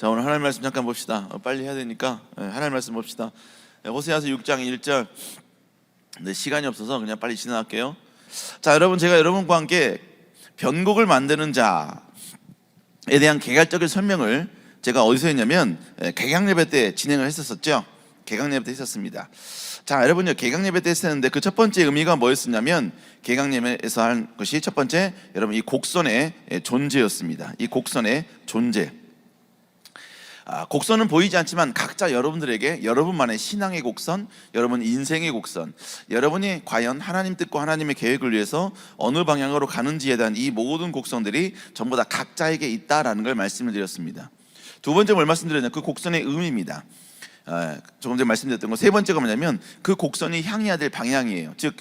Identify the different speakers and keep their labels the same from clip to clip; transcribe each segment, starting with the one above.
Speaker 1: 자, 오늘 하나님 말씀 잠깐 봅시다. 빨리 해야 되니까 하나님 말씀 봅시다. 호세아서 6장 1절. 네, 시간이 없어서 그냥 빨리 지나갈게요. 자, 여러분, 제가 여러분과 함께 변곡을 만드는 자에 대한 개괄적인 설명을 제가 어디서 했냐면 개강예배 때 진행을 했었죠. 개강예배 때 했었습니다. 자, 여러분요, 개강예배 때 했었는데 그 첫 번째 의미가 뭐였었냐면, 개강예배에서 한 것이 첫 번째, 여러분, 이 곡선의 존재였습니다. 이 곡선의 존재. 곡선은 보이지 않지만 각자 여러분들에게 여러분만의 신앙의 곡선, 여러분 인생의 곡선, 여러분이 과연 하나님 뜻과 하나님의 계획을 위해서 어느 방향으로 가는지에 대한 이 모든 곡선들이 전부 다 각자에게 있다라는 걸 말씀을 드렸습니다. 두 번째 뭘 말씀드렸냐면 그 곡선의 의미입니다. 조금 전에 말씀드렸던 거. 세 번째가 뭐냐면 그 곡선이 향해야 될 방향이에요. 즉,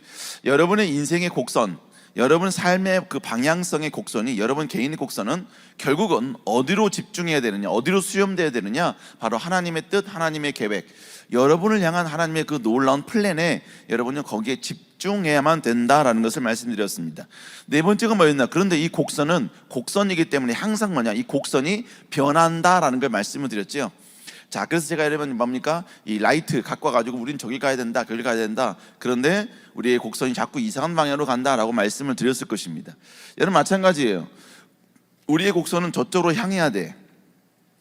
Speaker 1: 여러분의 인생의 곡선, 여러분 삶의 그 방향성의 곡선이, 여러분 개인의 곡선은 결국은 어디로 집중해야 되느냐, 어디로 수렴돼야 되느냐, 바로 하나님의 뜻, 하나님의 계획, 여러분을 향한 하나님의 그 놀라운 플랜에 여러분은 거기에 집중해야만 된다라는 것을 말씀드렸습니다. 네 번째가 뭐였나? 그런데 이 곡선은 곡선이기 때문에 항상 뭐냐? 이 곡선이 변한다라는 걸 말씀을 드렸죠. 자, 그래서 제가 여러분 뭡니까? 이 라이트 갖고 와가지고 우린 저기 가야 된다, 저기 가야 된다. 그런데 우리의 곡선이 자꾸 이상한 방향으로 간다라고 말씀을 드렸을 것입니다. 여러분, 마찬가지예요. 우리의 곡선은 저쪽으로 향해야 돼.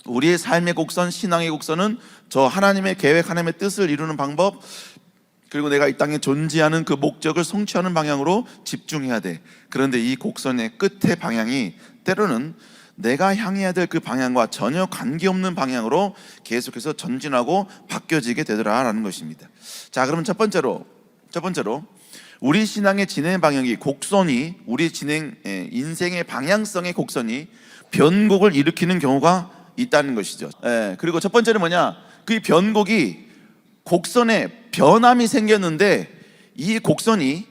Speaker 1: 우리의 삶의 곡선, 신앙의 곡선은 저 하나님의 계획, 하나님의 뜻을 이루는 방법, 그리고 내가 이 땅에 존재하는 그 목적을 성취하는 방향으로 집중해야 돼. 그런데 이 곡선의 끝의 방향이 때로는 내가 향해야 될 그 방향과 전혀 관계없는 방향으로 계속해서 전진하고 바뀌어지게 되더라라는 것입니다. 자, 그러면 첫 번째로 우리 신앙의 진행 방향이, 곡선이, 우리 인생의 방향성의 곡선이 변곡을 일으키는 경우가 있다는 것이죠. 그리고 첫 번째는 뭐냐? 그 변곡이, 곡선에 변함이 생겼는데 이 곡선이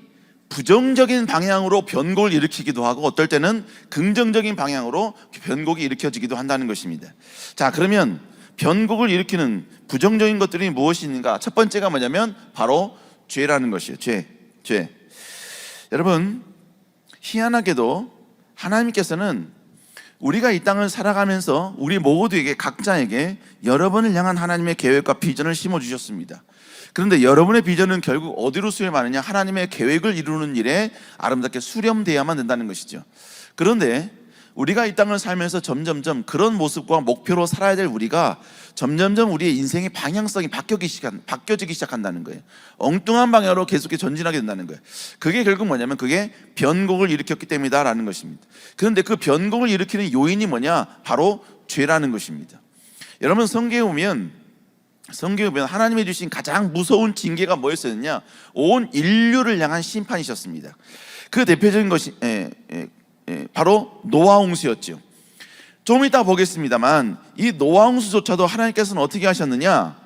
Speaker 1: 부정적인 방향으로 변곡을 일으키기도 하고 어떨 때는 긍정적인 방향으로 변곡이 일으켜지기도 한다는 것입니다. 자, 그러면 변곡을 일으키는 부정적인 것들이 무엇이 있는가? 첫 번째가 뭐냐면 바로 죄라는 것이에요. 죄. 여러분, 희한하게도 하나님께서는 우리가 이 땅을 살아가면서 우리 모두에게, 각자에게 여러분을 향한 하나님의 계획과 비전을 심어주셨습니다. 그런데 여러분의 비전은 결국 어디로 수렴하느냐? 하나님의 계획을 이루는 일에 아름답게 수렴되어야만 된다는 것이죠. 그런데 우리가 이 땅을 살면서 점점점 그런 모습과 목표로 살아야 될 우리가 점점점 우리의 인생의 방향성이 바뀌어지기 시작한다는 거예요. 엉뚱한 방향으로 계속 전진하게 된다는 거예요. 그게 결국 뭐냐면 그게 변곡을 일으켰기 때문이다라는 것입니다. 그런데 그 변곡을 일으키는 요인이 뭐냐? 바로 죄라는 것입니다. 여러분, 성경에 보면 하나님이 주신 가장 무서운 징계가 뭐였었느냐? 온 인류를 향한 심판이셨습니다. 그 대표적인 것이 바로 노아홍수였죠. 좀 이따 보겠습니다만 이 노아홍수조차도 하나님께서는 어떻게 하셨느냐?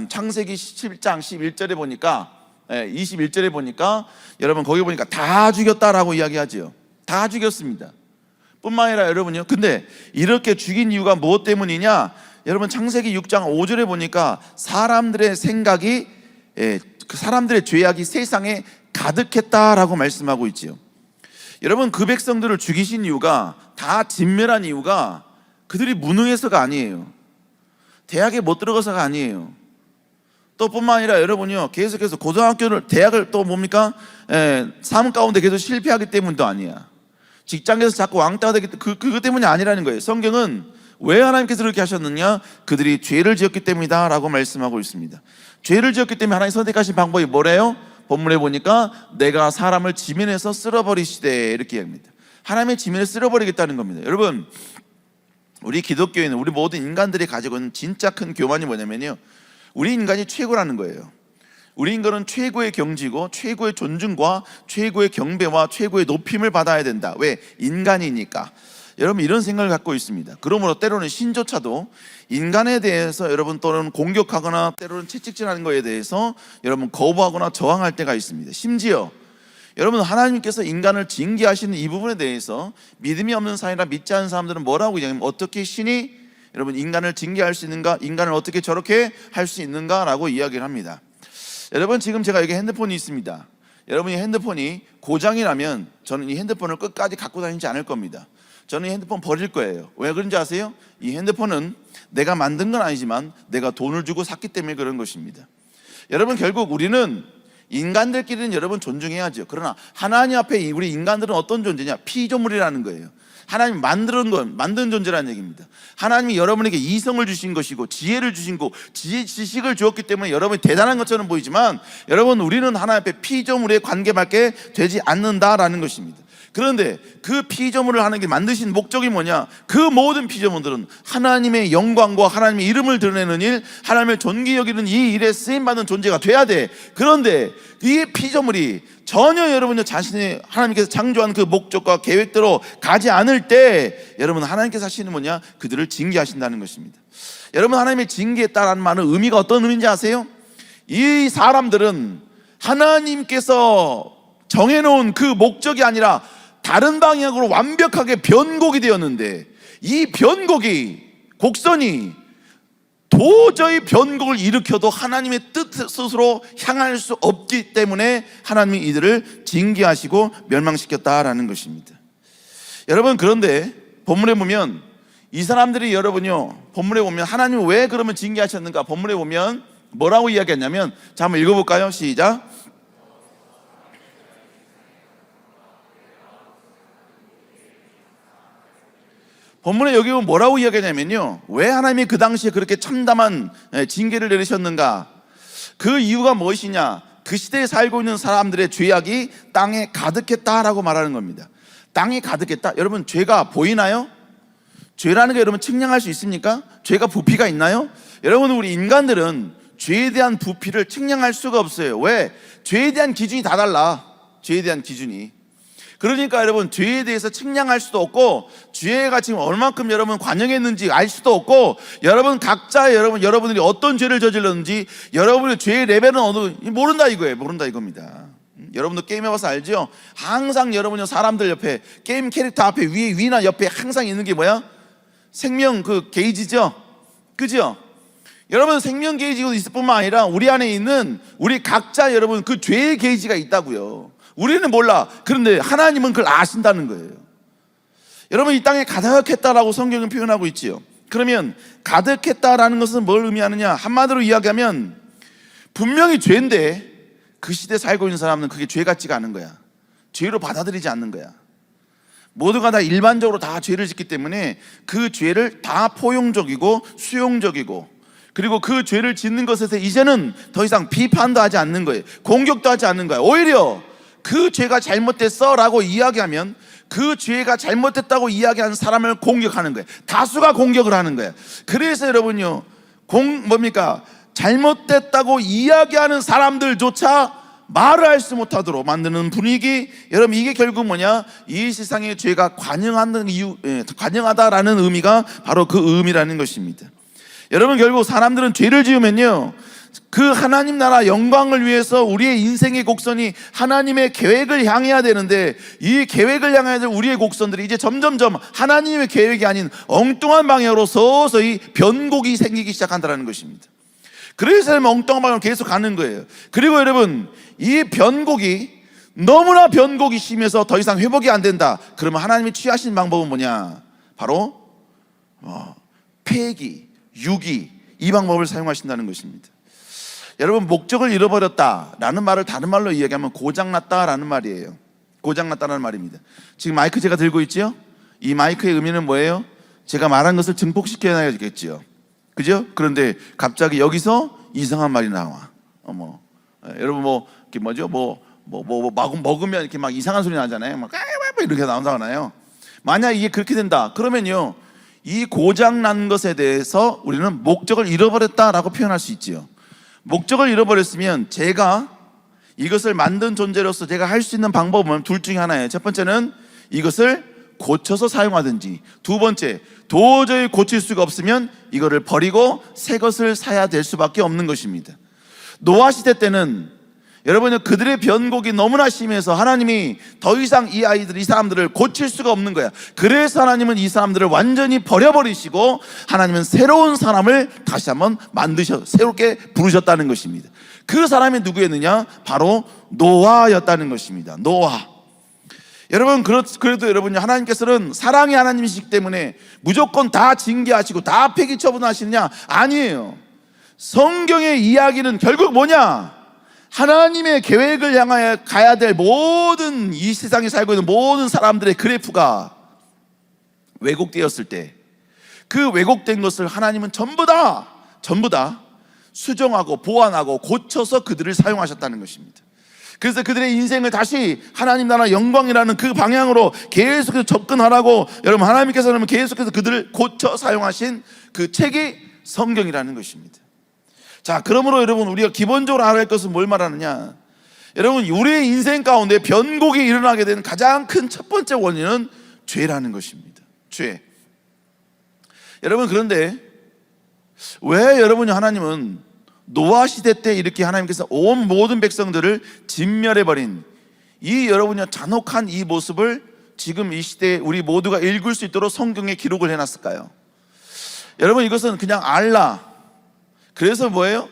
Speaker 1: 창세기 17장 11절에 보니까 21절에 보니까 여러분 거기 보니까 다 죽였다라고 이야기하지요. 다 죽였습니다. 뿐만 아니라 여러분요, 근데 이렇게 죽인 이유가 무엇 때문이냐? 여러분, 창세기 6장 5절에 보니까 사람들의 생각이, 사람들의 죄악이 세상에 가득했다라고 말씀하고 있지요. 여러분, 그 백성들을 죽이신 이유가, 다 진멸한 이유가 그들이 무능해서가 아니에요. 대학에 못 들어가서가 아니에요. 또 뿐만 아니라 여러분요, 계속해서 대학을 또 뭡니까? 삶 가운데 계속 실패하기 때문도 아니야. 직장에서 자꾸 왕따가 되기 때문에 그것 때문이 아니라는 거예요. 성경은 왜 하나님께서 그렇게 하셨느냐? 그들이 죄를 지었기 때문이다 라고 말씀하고 있습니다. 죄를 지었기 때문에 하나님 선택하신 방법이 뭐래요? 본문에 보니까 내가 사람을 지면에서 쓸어버리시되 이렇게 합니다. 하나님의 지면을 쓸어버리겠다는 겁니다. 여러분, 우리 기독교인은, 우리 모든 인간들이 가지고 있는 진짜 큰 교만이 뭐냐면요, 우리 인간이 최고라는 거예요. 우리 인간은 최고의 경지고 최고의 존중과 최고의 경배와 최고의 높임을 받아야 된다. 왜? 인간이니까. 여러분, 이런 생각을 갖고 있습니다. 그러므로 때로는 신조차도 인간에 대해서 여러분 또는 공격하거나 때로는 채찍질하는 것에 대해서 여러분 거부하거나 저항할 때가 있습니다. 심지어 여러분, 하나님께서 인간을 징계하시는 이 부분에 대해서 믿음이 없는 사이나 믿지 않는 사람들은 뭐라고 얘기하냐면, 어떻게 신이 여러분 인간을 징계할 수 있는가? 인간을 어떻게 저렇게 할 수 있는가? 라고 이야기를 합니다. 여러분, 지금 제가 여기 핸드폰이 있습니다. 여러분이 핸드폰이 고장이 나면 저는 이 핸드폰을 끝까지 갖고 다니지 않을 겁니다. 저는 이 핸드폰 버릴 거예요. 왜 그런지 아세요? 이 핸드폰은 내가 만든 건 아니지만 내가 돈을 주고 샀기 때문에 그런 것입니다. 여러분, 결국 우리는 인간들끼리는 여러분 존중해야죠. 그러나 하나님 앞에 우리 인간들은 어떤 존재냐? 피조물이라는 거예요. 하나님이 만든 존재라는 얘기입니다. 하나님이 여러분에게 이성을 주신 것이고 지혜를 주신 거, 지식을 주었기 때문에 여러분이 대단한 것처럼 보이지만 여러분, 우리는 하나님 앞에 피조물의 관계밖에 되지 않는다라는 것입니다. 그런데 그 피조물을 하나님께 만드신 목적이 뭐냐? 그 모든 피조물들은 하나님의 영광과 하나님의 이름을 드러내는 일, 하나님을 존귀 여기는 이 일에 쓰임받는 존재가 돼야 돼. 그런데 이 피조물이 전혀 여러분의 자신의 하나님께서 창조한 그 목적과 계획대로 가지 않을 때 여러분, 하나님께서 하시는 뭐냐? 그들을 징계하신다는 것입니다. 여러분, 하나님의 징계했다라는 말은 의미가 어떤 의미인지 아세요? 이 사람들은 하나님께서 정해놓은 그 목적이 아니라 다른 방향으로 완벽하게 변곡이 되었는데, 이 곡선이 도저히 변곡을 일으켜도 하나님의 뜻으로 향할 수 없기 때문에 하나님이 이들을 징계하시고 멸망시켰다라는 것입니다. 여러분, 그런데 본문에 보면 이 사람들이 본문에 보면 하나님이 왜 그러면 징계하셨는가? 본문에 보면 뭐라고 이야기했냐면, 자, 한번 읽어볼까요? 시작. 본문에 여기 보면 뭐라고 이야기하냐면요, 왜 하나님이 그 당시에 그렇게 참담한 징계를 내리셨는가? 그 이유가 무엇이냐? 그 시대에 살고 있는 사람들의 죄악이 땅에 가득했다라고 말하는 겁니다. 땅에 가득했다. 여러분, 죄가 보이나요? 죄라는 게 여러분 측량할 수 있습니까? 죄가 부피가 있나요? 여러분, 우리 인간들은 죄에 대한 부피를 측량할 수가 없어요. 왜? 죄에 대한 기준이 다 달라. 죄에 대한 기준이. 그러니까 여러분, 죄에 대해서 측량할 수도 없고, 죄가 지금 얼만큼 여러분 관영했는지 알 수도 없고, 여러분 각자 여러분들이 어떤 죄를 저질렀는지 여러분의 죄의 레벨은 모른다 이거예요. 모른다 이겁니다. 여러분도 게임 해봐서 알죠? 항상 여러분이 사람들 옆에, 게임 캐릭터 앞에 위나 옆에 항상 있는 게 뭐야? 생명 그 게이지죠? 그죠? 여러분, 생명 게이지가 있을 뿐만 아니라 우리 안에 있는 우리 각자 여러분 그 죄의 게이지가 있다고요. 우리는 몰라. 그런데 하나님은 그걸 아신다는 거예요. 여러분, 이 땅에 가득했다라고 성경은 표현하고 있지요. 그러면 가득했다라는 것은 뭘 의미하느냐? 한마디로 이야기하면 분명히 죄인데 그 시대에 살고 있는 사람은 그게 죄 같지가 않은 거야. 죄로 받아들이지 않는 거야. 모두가 다 일반적으로 다 죄를 짓기 때문에 그 죄를 다 포용적이고 수용적이고, 그리고 그 죄를 짓는 것에 대해서 이제는 더 이상 비판도 하지 않는 거예요. 공격도 하지 않는 거예요. 오히려 그 죄가 잘못됐어 라고 이야기하면 그 죄가 잘못됐다고 이야기하는 사람을 공격하는 거예요. 다수가 공격을 하는 거예요. 그래서 여러분요, 잘못됐다고 이야기하는 사람들조차 말을 할 수 못하도록 만드는 분위기. 여러분, 이게 결국 뭐냐? 이 세상의 죄가 관영하다라는 의미가 바로 그 의미라는 것입니다. 여러분, 결국 사람들은 죄를 지으면요, 그 하나님 나라 영광을 위해서 우리의 인생의 곡선이 하나님의 계획을 향해야 되는데, 이 계획을 향해야 될 우리의 곡선들이 이제 점점점 하나님의 계획이 아닌 엉뚱한 방향으로 서서히 변곡이 생기기 시작한다는 것입니다. 그래서 엉뚱한 방향으로 계속 가는 거예요. 그리고 여러분, 이 너무나 변곡이 심해서 더 이상 회복이 안 된다. 그러면 하나님이 취하신 방법은 뭐냐? 바로 폐기, 유기, 이 방법을 사용하신다는 것입니다. 여러분, 목적을 잃어버렸다라는 말을 다른 말로 이야기하면 고장났다라는 말이에요. 고장났다라는 말입니다. 지금 마이크 제가 들고 있죠? 이 마이크의 의미는 뭐예요? 제가 말한 것을 증폭시켜놔야겠죠. 그죠? 그런데 갑자기 여기서 이상한 말이 나와. 여러분, 먹으면 이렇게 막 이상한 소리 나잖아요. 막 이렇게 나온다잖아요. 만약 이게 그렇게 된다, 그러면요, 이 고장난 것에 대해서 우리는 목적을 잃어버렸다라고 표현할 수 있지요. 목적을 잃어버렸으면 제가 이것을 만든 존재로서 제가 할 수 있는 방법은 둘 중에 하나예요. 첫 번째는 이것을 고쳐서 사용하든지, 두 번째, 도저히 고칠 수가 없으면 이거를 버리고 새 것을 사야 될 수밖에 없는 것입니다. 노아 시대 때는 여러분, 그들의 변곡이 너무나 심해서 하나님이 더 이상 이 사람들을 고칠 수가 없는 거야. 그래서 하나님은 이 사람들을 완전히 버려버리시고 하나님은 새로운 사람을 다시 한번 새롭게 부르셨다는 것입니다. 그 사람이 누구였느냐? 바로 노아였다는 것입니다. 노아. 여러분, 그래도 여러분요, 하나님께서는 사랑의 하나님이시기 때문에 무조건 다 징계하시고 다 폐기 처분하시느냐? 아니에요. 성경의 이야기는 결국 뭐냐? 하나님의 계획을 향하여 가야 될 모든 이 세상에 살고 있는 모든 사람들의 그래프가 왜곡되었을 때 그 왜곡된 것을 하나님은 전부 다 수정하고 보완하고 고쳐서 그들을 사용하셨다는 것입니다. 그래서 그들의 인생을 다시 하나님 나라 영광이라는 그 방향으로 계속해서 접근하라고 여러분, 하나님께서는 계속해서 그들을 고쳐 사용하신 그 책이 성경이라는 것입니다. 자, 그러므로 여러분, 우리가 기본적으로 알아야 할 것은 뭘 말하느냐? 여러분, 우리의 인생 가운데 변곡이 일어나게 된 가장 큰 첫 번째 원인은 죄라는 것입니다. 죄. 여러분, 그런데 왜 여러분이 하나님은 노아 시대 때 이렇게 하나님께서 온 모든 백성들을 진멸해버린 이 여러분이 잔혹한 이 모습을 지금 이 시대에 우리 모두가 읽을 수 있도록 성경에 기록을 해놨을까요? 여러분, 이것은 그냥 알라, 그래서 뭐예요?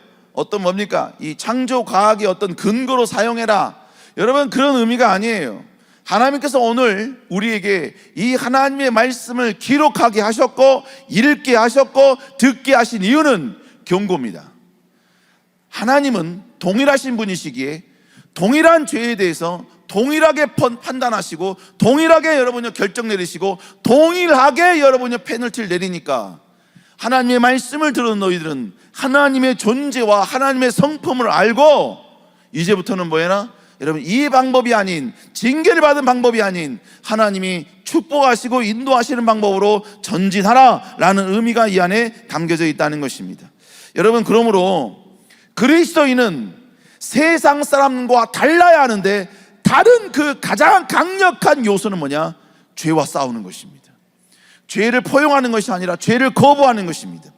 Speaker 1: 뭡니까? 이 창조 과학의 어떤 근거로 사용해라, 여러분, 그런 의미가 아니에요. 하나님께서 오늘 우리에게 이 하나님의 말씀을 기록하게 하셨고 읽게 하셨고 듣게 하신 이유는 경고입니다. 하나님은 동일하신 분이시기에 동일한 죄에 대해서 동일하게 판단하시고 동일하게 여러분이 결정 내리시고 동일하게 여러분이 페널티를 내리니까 하나님의 말씀을 들은 너희들은 하나님의 존재와 하나님의 성품을 알고 이제부터는 뭐해라? 여러분, 이 방법이 아닌, 징계를 받은 방법이 아닌 하나님이 축복하시고 인도하시는 방법으로 전진하라 라는 의미가 이 안에 담겨져 있다는 것입니다. 여러분, 그러므로 그리스도인은 세상 사람과 달라야 하는데 다른 그 가장 강력한 요소는 뭐냐? 죄와 싸우는 것입니다. 죄를 포용하는 것이 아니라 죄를 거부하는 것입니다.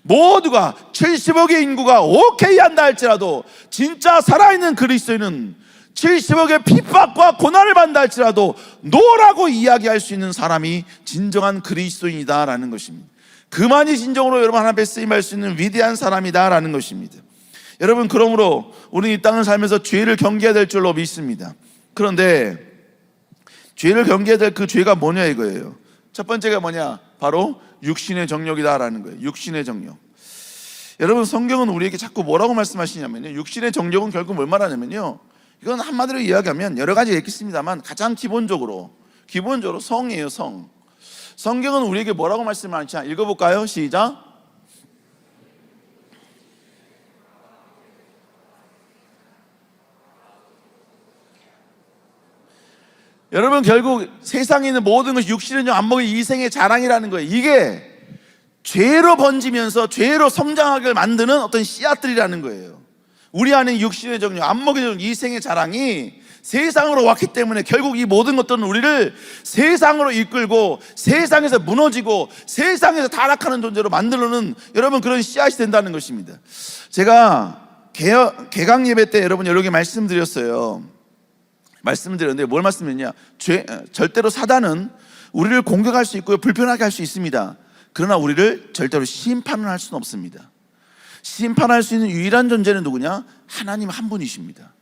Speaker 1: 모두가 70억의 인구가 오케이 한다 할지라도 진짜 살아있는 그리스도인은 70억의 핍박과 고난을 받는다 할지라도 노라고 이야기할 수 있는 사람이 진정한 그리스도인이다라는 것입니다. 그만이 진정으로 여러분 하나님 앞에 쓰임할 수 있는 위대한 사람이다라는 것입니다. 여러분, 그러므로 우리는 이 땅을 살면서 죄를 경계해야 될 줄로 믿습니다. 그런데 죄를 경계해야 될 그 죄가 뭐냐 이거예요. 첫 번째가 뭐냐? 바로 육신의 정욕이다라는 거예요. 육신의 정욕. 여러분, 성경은 우리에게 자꾸 뭐라고 말씀하시냐면요, 육신의 정욕은 결국 뭘 말하냐면요, 이건 한마디로 이야기하면 여러 가지가 있겠습니다만 가장 기본적으로 성이에요. 성경은 우리에게 뭐라고 말씀하시냐? 읽어볼까요? 시작. 여러분, 결국 세상에 있는 모든 것이 육신의 안목의 이생의 자랑이라는 거예요. 이게 죄로 번지면서 죄로 성장하게 만드는 어떤 씨앗들이라는 거예요. 우리 안에 육신의 정욕, 안목의 정욕, 이생의 자랑이 세상으로 왔기 때문에 결국 이 모든 것들은 우리를 세상으로 이끌고 세상에서 무너지고 세상에서 타락하는 존재로 만들어는 여러분 그런 씨앗이 된다는 것입니다. 제가 개강 예배 때 여러분 여러 개 말씀드렸어요. 말씀드렸는데 뭘 말씀드렸냐? 절대로 사단은 우리를 공격할 수 있고요, 불편하게 할 수 있습니다. 그러나 우리를 절대로 심판을 할 수는 없습니다. 심판할 수 있는 유일한 존재는 누구냐? 하나님 한 분이십니다.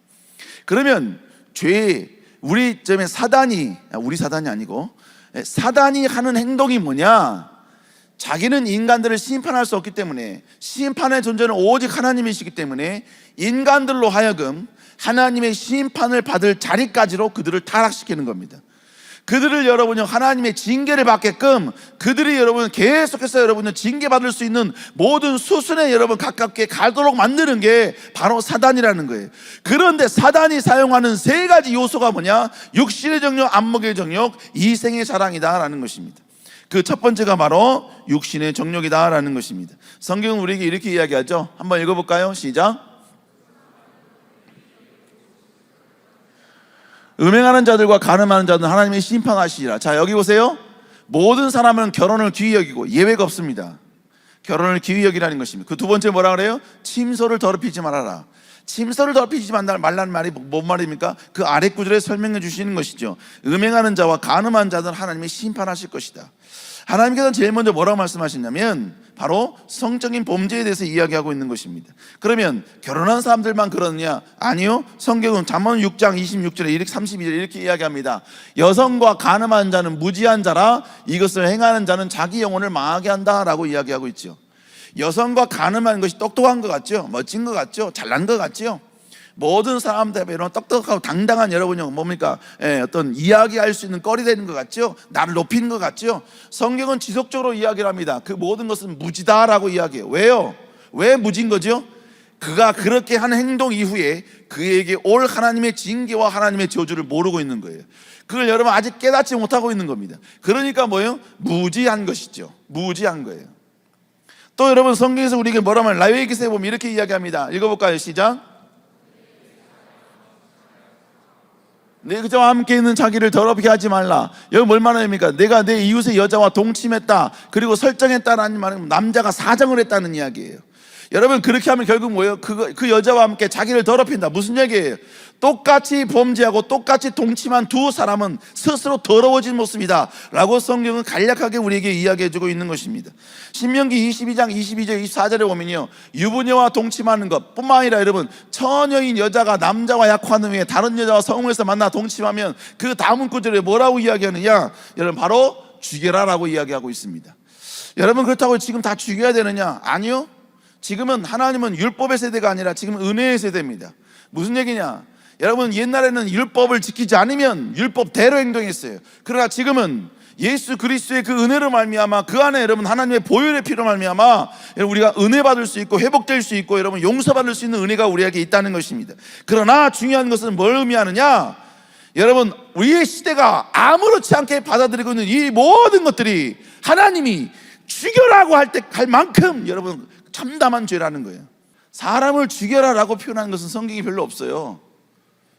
Speaker 1: 그러면 우리 사단이 아니고 사단이 하는 행동이 뭐냐? 자기는 인간들을 심판할 수 없기 때문에, 심판의 존재는 오직 하나님이시기 때문에 인간들로 하여금 하나님의 심판을 받을 자리까지로 그들을 타락시키는 겁니다. 그들을 여러분이 하나님의 징계를 받게끔 그들이 여러분 계속해서 여러분이 징계받을 수 있는 모든 수순에 여러분 가깝게 가도록 만드는 게 바로 사단이라는 거예요. 그런데 사단이 사용하는 세 가지 요소가 뭐냐? 육신의 정욕, 안목의 정욕, 이생의 자랑이다라는 것입니다. 그 첫 번째가 바로 육신의 정욕이다라는 것입니다. 성경은 우리에게 이렇게 이야기하죠. 한번 읽어볼까요? 시작. 음행하는 자들과 간음하는 자들은 하나님의 심판하시리라. 자, 여기 보세요. 모든 사람은 결혼을 귀히 여기고 예외가 없습니다. 결혼을 귀히 여기라는 것입니다. 그 두 번째 뭐라 그래요? 침소를 더럽히지 말아라. 침소를 더럽히지 말라는 말이 뭔 말입니까? 그 아래 구절에 설명해 주시는 것이죠. 음행하는 자와 간음하는 자들은 하나님의 심판하실 것이다. 하나님께서는 제일 먼저 뭐라고 말씀하시냐면 바로 성적인 범죄에 대해서 이야기하고 있는 것입니다. 그러면 결혼한 사람들만 그러느냐? 아니요. 성경은 잠언 6장 26절에 이렇게 32절에 이렇게 이야기합니다. 여성과 간음한 자는 무지한 자라 이것을 행하는 자는 자기 영혼을 망하게 한다라고 이야기하고 있죠. 여성과 간음하는 것이 똑똑한 것 같죠? 멋진 것 같죠? 잘난 것 같죠? 모든 사람들 이런 똑똑하고 당당한 여러분이 뭡니까? 어떤 이야기할 수 있는 거리 되는 것 같죠? 나를 높이는 것 같죠? 성경은 지속적으로 이야기를 합니다. 그 모든 것은 무지다라고 이야기해요. 왜요? 왜 무지인 거죠? 그가 그렇게 한 행동 이후에 그에게 올 하나님의 징계와 하나님의 저주를 모르고 있는 거예요. 그걸 여러분 아직 깨닫지 못하고 있는 겁니다. 그러니까 뭐예요? 무지한 것이죠. 무지한 거예요. 또 여러분 성경에서 우리에게 뭐라고 하면 라위기서에 보면 이렇게 이야기합니다. 읽어볼까요? 시작. 내 그자와 함께 있는 자기를 더럽게 하지 말라. 여기 뭘 말합니까? 내가 내 이웃의 여자와 동침했다, 그리고 설정했다라는 말은 남자가 사정을 했다는 이야기예요. 여러분 그렇게 하면 결국 뭐예요? 그 여자와 함께 자기를 더럽힌다. 무슨 얘기예요? 똑같이 범죄하고 똑같이 동침한 두 사람은 스스로 더러워진 모습이다 라고 성경은 간략하게 우리에게 이야기해주고 있는 것입니다. 신명기 22장 22절 24절에 보면요, 유부녀와 동침하는 것 뿐만 아니라 여러분 처녀인 여자가 남자와 약혼한 후에 다른 여자와 성에서 만나 동침하면 그 다음 구절에 뭐라고 이야기하느냐? 여러분 바로 죽여라 라고 이야기하고 있습니다. 여러분 그렇다고 지금 다 죽여야 되느냐? 아니요. 지금은 하나님은 율법의 세대가 아니라 지금 은혜의 세대입니다. 무슨 얘기냐? 여러분 옛날에는 율법을 지키지 않으면 율법대로 행동했어요. 그러나 지금은 예수 그리스도의 그 은혜로 말미암아 그 안에 여러분 하나님의 보혈의 피로 말미암아 우리가 은혜 받을 수 있고 회복될 수 있고 여러분 용서받을 수 있는 은혜가 우리에게 있다는 것입니다. 그러나 중요한 것은 뭘 의미하느냐? 여러분 우리의 시대가 아무렇지 않게 받아들이고 있는 이 모든 것들이 하나님이 죽여라고 할 만큼 여러분 참담한 죄라는 거예요. 사람을 죽여라라고 표현하는 것은 성경이 별로 없어요.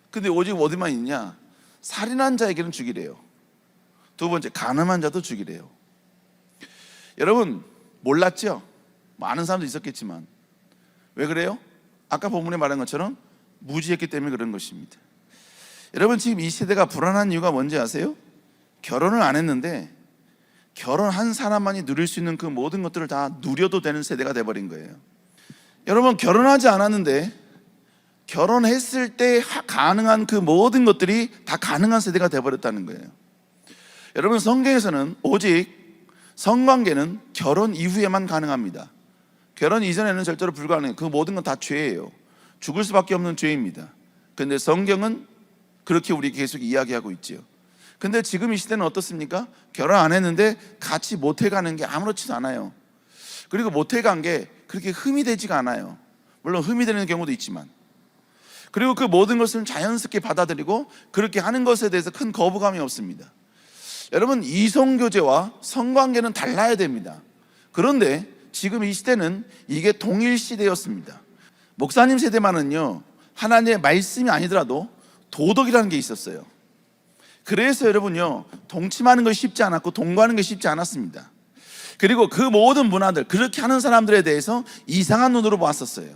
Speaker 1: 근데 오직 어디만 있냐? 살인한 자에게는 죽이래요. 두 번째, 간음한 자도 죽이래요. 여러분 몰랐죠? 많은 사람도 있었겠지만 왜 그래요? 아까 본문에 말한 것처럼 무지했기 때문에 그런 것입니다. 여러분 지금 이 세대가 불안한 이유가 뭔지 아세요? 결혼을 안 했는데 결혼한 사람만이 누릴 수 있는 그 모든 것들을 다 누려도 되는 세대가 돼버린 거예요. 여러분 결혼하지 않았는데 결혼했을 때 가능한 그 모든 것들이 다 가능한 세대가 돼버렸다는 거예요. 여러분 성경에서는 오직 성관계는 결혼 이후에만 가능합니다. 결혼 이전에는 절대로 불가능해요. 그 모든 건 다 죄예요. 죽을 수밖에 없는 죄입니다. 그런데 성경은 그렇게 우리 계속 이야기하고 있죠. 근데 지금 이 시대는 어떻습니까? 결혼 안 했는데 같이 모텔 가는 게 아무렇지도 않아요. 그리고 모텔 간 게 그렇게 흠이 되지가 않아요. 물론 흠이 되는 경우도 있지만, 그리고 그 모든 것을 자연스럽게 받아들이고 그렇게 하는 것에 대해서 큰 거부감이 없습니다. 여러분 이성교제와 성관계는 달라야 됩니다. 그런데 지금 이 시대는 이게 동일 시대였습니다. 목사님 세대만은요 하나님의 말씀이 아니더라도 도덕이라는 게 있었어요. 그래서 여러분요 동침하는 것이 쉽지 않았고 동거하는 것이 쉽지 않았습니다. 그리고 그 모든 문화들, 그렇게 하는 사람들에 대해서 이상한 눈으로 봤었어요.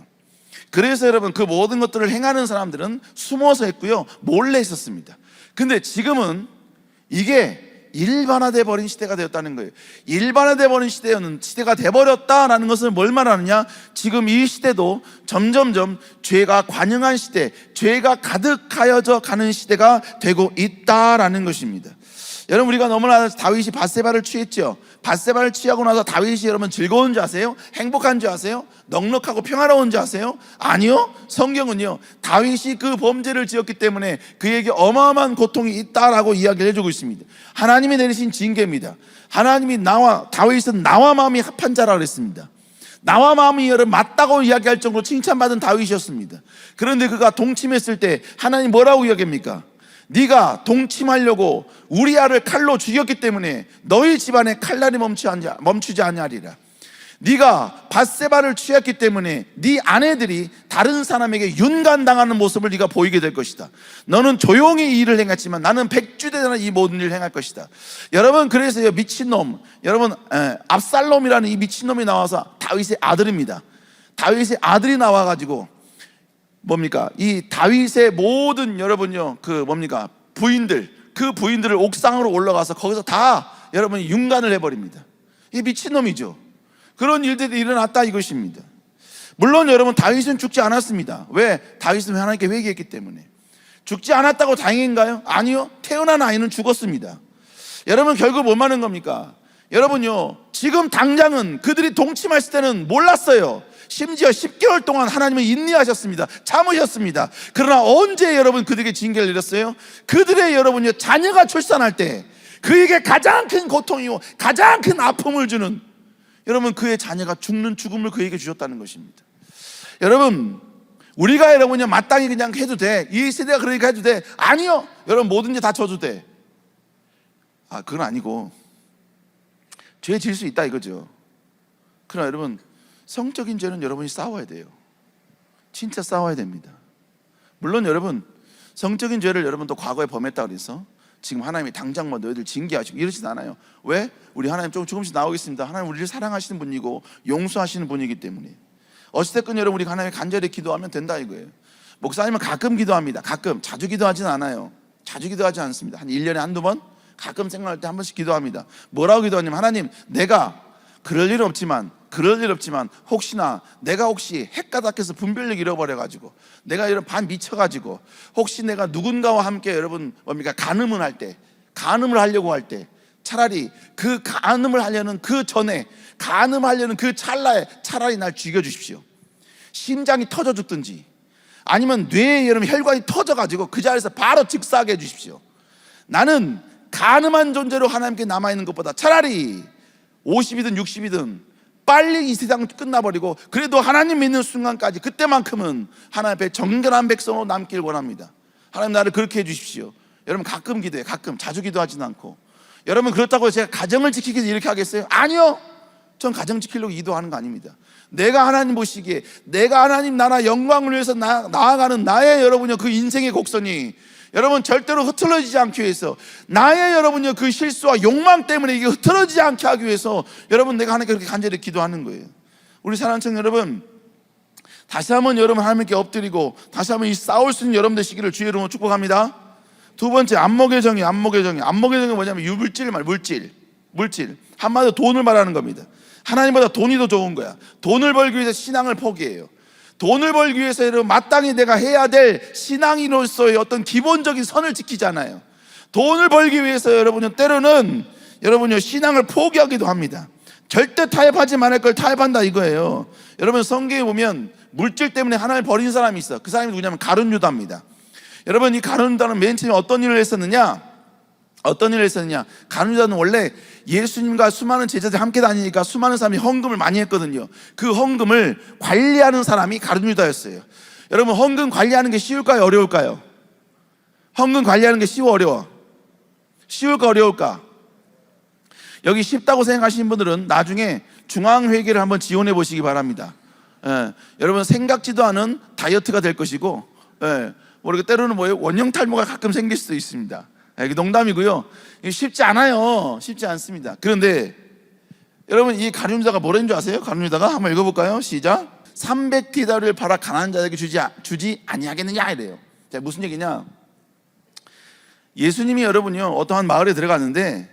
Speaker 1: 그래서 여러분 그 모든 것들을 행하는 사람들은 숨어서 했고요 몰래 했었습니다. 근데 지금은 이게 일반화돼 버린 시대가 되었다는 거예요. 일반화돼 버린 시대가 돼버렸다라는 것은 뭘 말하느냐? 지금 이 시대도 점점점 죄가 관영한 시대, 죄가 가득하여져 가는 시대가 되고 있다라는 것입니다. 여러분 우리가 너무나 다윗이 밧세바를 취했죠. 밧세바를 취하고 나서 다윗이 여러분 즐거운 줄 아세요? 행복한 줄 아세요? 넉넉하고 평화로운 줄 아세요? 아니요. 성경은요 다윗이 그 범죄를 지었기 때문에 그에게 어마어마한 고통이 있다라고 이야기를 해주고 있습니다. 하나님이 내리신 징계입니다. 하나님이 다윗은 나와 마음이 합한 자라고 그랬습니다. 나와 마음이 여러분 맞다고 이야기할 정도로 칭찬받은 다윗이었습니다. 그런데 그가 동침했을 때 하나님 뭐라고 이야기합니까? 네가 동침하려고 우리아를 칼로 죽였기 때문에 너희 집안에 칼날이 멈추지 아니하리라. 네가 밧세바를 취했기 때문에 네 아내들이 다른 사람에게 윤간당하는 모습을 네가 보이게 될 것이다. 너는 조용히 이 일을 행했지만 나는 백주대나 이 모든 일을 행할 것이다. 여러분 그래서 미친놈, 여러분 압살롬이라는 이 미친놈이 나와서 다윗의 아들입니다. 다윗의 아들이 나와가지고 뭡니까? 이 다윗의 모든 여러분요 그 뭡니까? 부인들, 그 부인들을 옥상으로 올라가서 거기서 다 여러분이 윤간을 해버립니다. 이 미친놈이죠. 그런 일들이 일어났다 이것입니다. 물론 여러분 다윗은 죽지 않았습니다. 왜? 다윗은 하나님께 회개했기 때문에. 죽지 않았다고 다행인가요? 아니요. 태어난 아이는 죽었습니다. 여러분 결국 뭐 하는 겁니까? 여러분요, 지금 당장은 그들이 동침했을 때는 몰랐어요. 심지어 10개월 동안 하나님은 인내하셨습니다. 참으셨습니다. 그러나 언제 여러분 그들에게 징계를 내렸어요? 그들의 여러분요, 자녀가 출산할 때 그에게 가장 큰 고통이요, 가장 큰 아픔을 주는, 여러분 그의 자녀가 죽는 죽음을 그에게 주셨다는 것입니다. 여러분 우리가 여러분요 마땅히 그냥 해도 돼, 이 세대가 그러니까 해도 돼. 아니요, 여러분 뭐든지 다 줘도 돼. 그건 아니고 죄 질 수 있다 이거죠. 그러나 여러분 성적인 죄는 여러분이 싸워야 돼요. 진짜 싸워야 됩니다. 물론 여러분 성적인 죄를 여러분도 과거에 범했다 그래서 지금 하나님이 당장 뭐 너희들 징계하시고 이러진 않아요. 왜? 우리 하나님 조금씩 나오겠습니다. 하나님 우리를 사랑하시는 분이고 용서하시는 분이기 때문에. 어찌됐건 여러분 우리 하나님이 간절히 기도하면 된다 이거예요. 목사님은 가끔 기도합니다. 가끔. 자주 기도하지는 않아요. 자주 기도하지 않습니다. 한 1년에 한두 번? 가끔 생각날 때 한 번씩 기도합니다. 뭐라고 기도하냐면, 하나님 내가 그럴 일 없지만 혹시나 내가 혹시 헷가닥해서 분별력 잃어버려가지고 내가 이런 반 미쳐가지고 혹시 내가 누군가와 함께 여러분 뭡니까 간음을 할 때, 간음을 하려고 할 때 차라리 그 간음을 하려는 그 전에, 간음하려는 그 찰나에 차라리 날 죽여주십시오. 심장이 터져 죽든지 아니면 뇌에 여러분 혈관이 터져가지고 그 자리에서 바로 즉사하게 해주십시오. 나는 간음한 존재로 하나님께 남아있는 것보다 차라리 50이든 60이든 빨리 이 세상 끝나버리고 그래도 하나님 믿는 순간까지 그때만큼은 하나님 앞에 정결한 백성으로 남길 원합니다. 하나님 나를 그렇게 해주십시오. 여러분 가끔 기도해. 가끔. 자주 기도하지는 않고. 여러분 그렇다고 제가 가정을 지키기 위해서 이렇게 하겠어요? 아니요. 전 가정 지키려고 기도하는 거 아닙니다. 내가 하나님 보시기에, 내가 하나님 나라 영광을 위해서 나아가는 나의 여러분요 그 인생의 곡선이 여러분 절대로 흐트러지지 않기 위해서, 나의 여러분요 그 실수와 욕망 때문에 이게 흐트러지지 않게 하기 위해서 여러분 내가 하나님께 그렇게 간절히 기도하는 거예요. 우리 사랑하는 청년 여러분, 다시 한번 여러분 하나님께 엎드리고 다시 한번 이 싸울 수 있는 여러분 되시기를 주의 이름으로 축복합니다. 두 번째, 안목의 정의. 안목의 정의 뭐냐면 물질. 한마디로 돈을 말하는 겁니다. 하나님보다 돈이 더 좋은 거야. 돈을 벌기 위해서 신앙을 포기해요. 돈을 벌기 위해서 여러분 마땅히 내가 해야 될 신앙인으로서의 어떤 기본적인 선을 지키잖아요. 돈을 벌기 위해서 여러분은 때로는 여러분요 신앙을 포기하기도 합니다. 절대 타협하지 말할 걸 타협한다 이거예요. 여러분 성경에 보면 물질 때문에 하나님을 버린 사람이 있어. 그 사람이 누구냐면 가룟 유다입니다. 여러분 이 가룟 유다는 맨 처음에 어떤 일을 했었느냐? 가룟 유다는 원래 예수님과 수많은 제자들이 함께 다니니까 수많은 사람이 헌금을 많이 했거든요. 그 헌금을 관리하는 사람이 가룟 유다였어요. 여러분 헌금 관리하는 게 쉬울까요? 어려울까요? 헌금 관리하는 게 쉬워, 어려워? 쉬울까 어려울까? 여기 쉽다고 생각하시는 분들은 나중에 중앙회계를 한번 지원해 보시기 바랍니다. 여러분 생각지도 않은 다이어트가 될 것이고, 모르게 때로는 뭐예요? 원형 탈모가 가끔 생길 수도 있습니다. 이게 농담이고요. 이게 쉽지 않아요. 쉽지 않습니다. 그런데 여러분 이 가룟 유다가 뭐라는 줄 아세요? 가룟 유다가 한번 읽어볼까요? 시작. 300디나리를 팔아 가난한 자에게 주지 아니하겠느냐 이래요. 자, 무슨 얘기냐? 예수님이 여러분요 어떠한 마을에 들어갔는데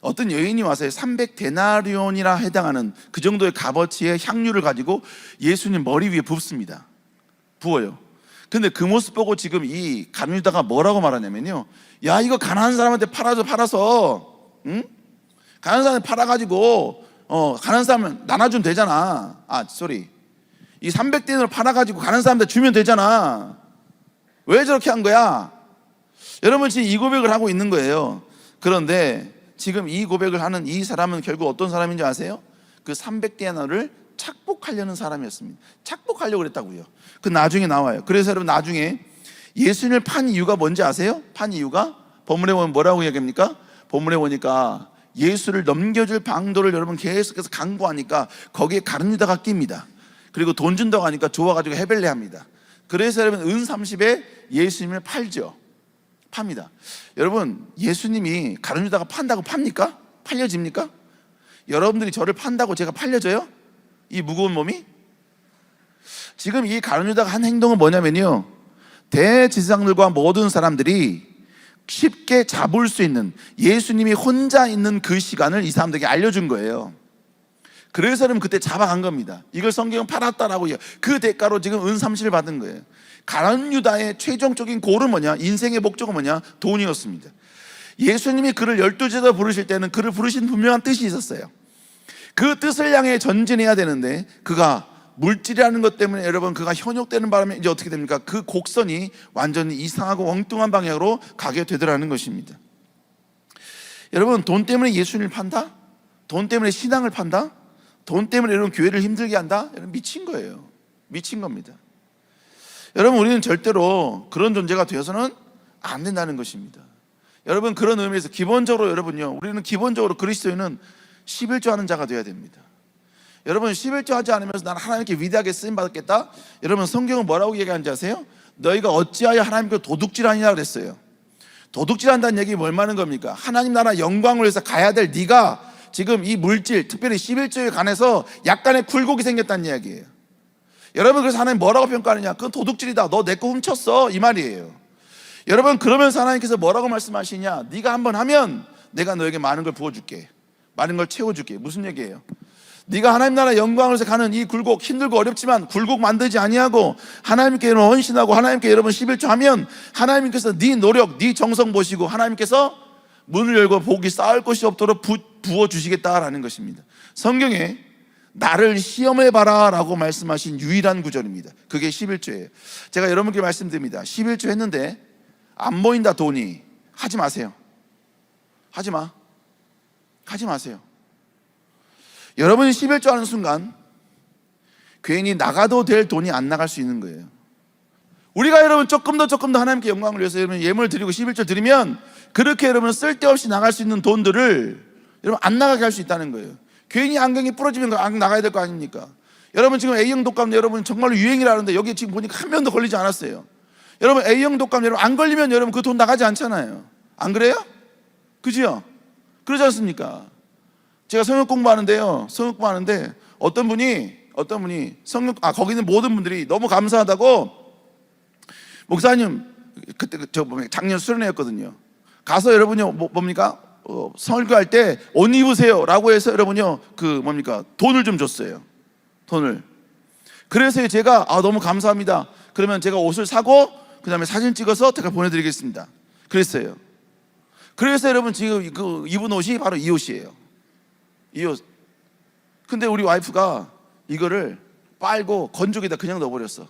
Speaker 1: 어떤 여인이 와서 300데나리온이라 해당하는 그 정도의 값어치의 향유를 가지고 예수님 머리 위에 붓습니다. 부어요. 근데 그 모습 보고 지금 이 가룟 유다가 뭐라고 말하냐면요, 야 이거 가난한 사람한테 팔아서 응? 가난한 사람한테 팔아가지고 가난한 사람은 나눠주면 되잖아. 이 300데나리온을 팔아가지고 가난한 사람한테 주면 되잖아. 왜 저렇게 한 거야? 여러분 지금 이 고백을 하고 있는 거예요. 그런데 지금 이 고백을 하는 이 사람은 결국 어떤 사람인지 아세요? 그 300데나리온을 착복하려는 사람이었습니다. 착복하려고 그랬다고요. 그 나중에 나와요. 그래서 여러분 나중에 예수님을 판 이유가 뭔지 아세요? 판 이유가 본문에 보면 뭐라고 이야기합니까? 본문에 보니까 예수를 넘겨줄 방도를 여러분 계속해서 강구하니까 거기에 가룟 유다가 낍니다. 그리고 돈 준다고 하니까 좋아가지고 해벨레 합니다. 그래서 여러분 은 30에 예수님을 팝니다. 여러분 예수님이 가룟 유다가 판다고 팝니까? 팔려집니까? 여러분들이 저를 판다고 제가 팔려져요? 이 무거운 몸이? 지금 이 가룟 유다가 한 행동은 뭐냐면요, 대제사장들과 모든 사람들이 쉽게 잡을 수 있는, 예수님이 혼자 있는 그 시간을 이 사람들에게 알려준 거예요. 그래서 여러분 그때 잡아간 겁니다. 이걸 성경은 팔았다라고 해요. 그 대가로 지금 은삼시를 받은 거예요. 가룟 유다의 최종적인 골은 뭐냐? 인생의 목적은 뭐냐? 돈이었습니다. 예수님이 그를 12제자 부르실 때는 그를 부르신 분명한 뜻이 있었어요. 그 뜻을 향해 전진해야 되는데 그가 물질이라는 것 때문에 여러분 그가 현혹되는 바람에 이제 어떻게 됩니까? 그 곡선이 완전히 이상하고 엉뚱한 방향으로 가게 되더라는 것입니다. 여러분, 돈 때문에 예수님을 판다? 돈 때문에 신앙을 판다? 돈 때문에 여러분 교회를 힘들게 한다? 여러분 미친 거예요. 미친 겁니다. 여러분, 우리는 절대로 그런 존재가 되어서는 안 된다는 것입니다. 여러분, 그런 의미에서 기본적으로 여러분요, 우리는 기본적으로 그리스도인은 11조 하는 자가 되어야 됩니다. 여러분, 11조 하지 않으면서 나는 하나님께 위대하게 쓰임 받았겠다? 여러분, 성경은 뭐라고 얘기하는지 아세요? 너희가 어찌하여 하나님께 도둑질하느냐 그랬어요. 도둑질한다는 얘기 뭘 말하는 겁니까? 하나님 나라 영광을 위해서 가야 될 네가 지금 이 물질, 특별히 11조에 관해서 약간의 굴곡이 생겼다는 이야기예요. 여러분, 그래서 하나님 뭐라고 평가하느냐? 그건 도둑질이다. 너 내 거 훔쳤어, 이 말이에요. 여러분, 그러면서 하나님께서 뭐라고 말씀하시냐? 네가 한번 하면 내가 너에게 많은 걸 부어줄게, 많은 걸 채워줄게. 무슨 얘기예요? 네가 하나님 나라 영광을 위해서 가는 이 굴곡, 힘들고 어렵지만 굴곡 만들지 아니하고 하나님께 헌신하고 하나님께 여러분 11조 하면 하나님께서 네 노력, 네 정성 보시고 하나님께서 문을 열고 복이 쌓을 것이 없도록 부어주시겠다라는 것입니다. 성경에 나를 시험해봐라 라고 말씀하신 유일한 구절입니다. 그게 11조예요. 제가 여러분께 말씀드립니다. 11조 했는데 안 보인다, 돈이. 하지 마세요. 하지 마세요. 여러분이 11조 하는 순간 괜히 나가도 될 돈이 안 나갈 수 있는 거예요. 우리가 여러분 조금 더 하나님께 영광을 위해서 여러분 예물을 드리고 11조 드리면 그렇게 여러분 쓸데없이 나갈 수 있는 돈들을 여러분 안 나가게 할 수 있다는 거예요. 괜히 안경이 부러지면 안경 나가야 될 거 아닙니까? 여러분, 지금 A형 독감 여러분 정말로 유행이라는데 여기 지금 보니까 한 명도 걸리지 않았어요. 여러분, A형 독감 여러분 안 걸리면 여러분 그 돈 나가지 않잖아요. 안 그래요? 그죠? 그러지 않습니까? 제가 성역 공부하는데요. 성역 공부하는데 어떤 분이 거기 있는 모든 분들이 너무 감사하다고, 목사님 그때 작년 수련회였거든요. 가서 여러분요 뭡니까? 설교할 때 옷 입으세요 라고 해서 여러분요 돈을 좀 줬어요. 돈을. 그래서 제가 너무 감사합니다. 그러면 제가 옷을 사고 그 다음에 사진 찍어서 제가 보내드리겠습니다. 그랬어요. 그래서 여러분 지금 그 입은 옷이 바로 이 옷이에요. 이 옷. 근데 우리 와이프가 이거를 빨고 건조기에다 그냥 넣어버렸어.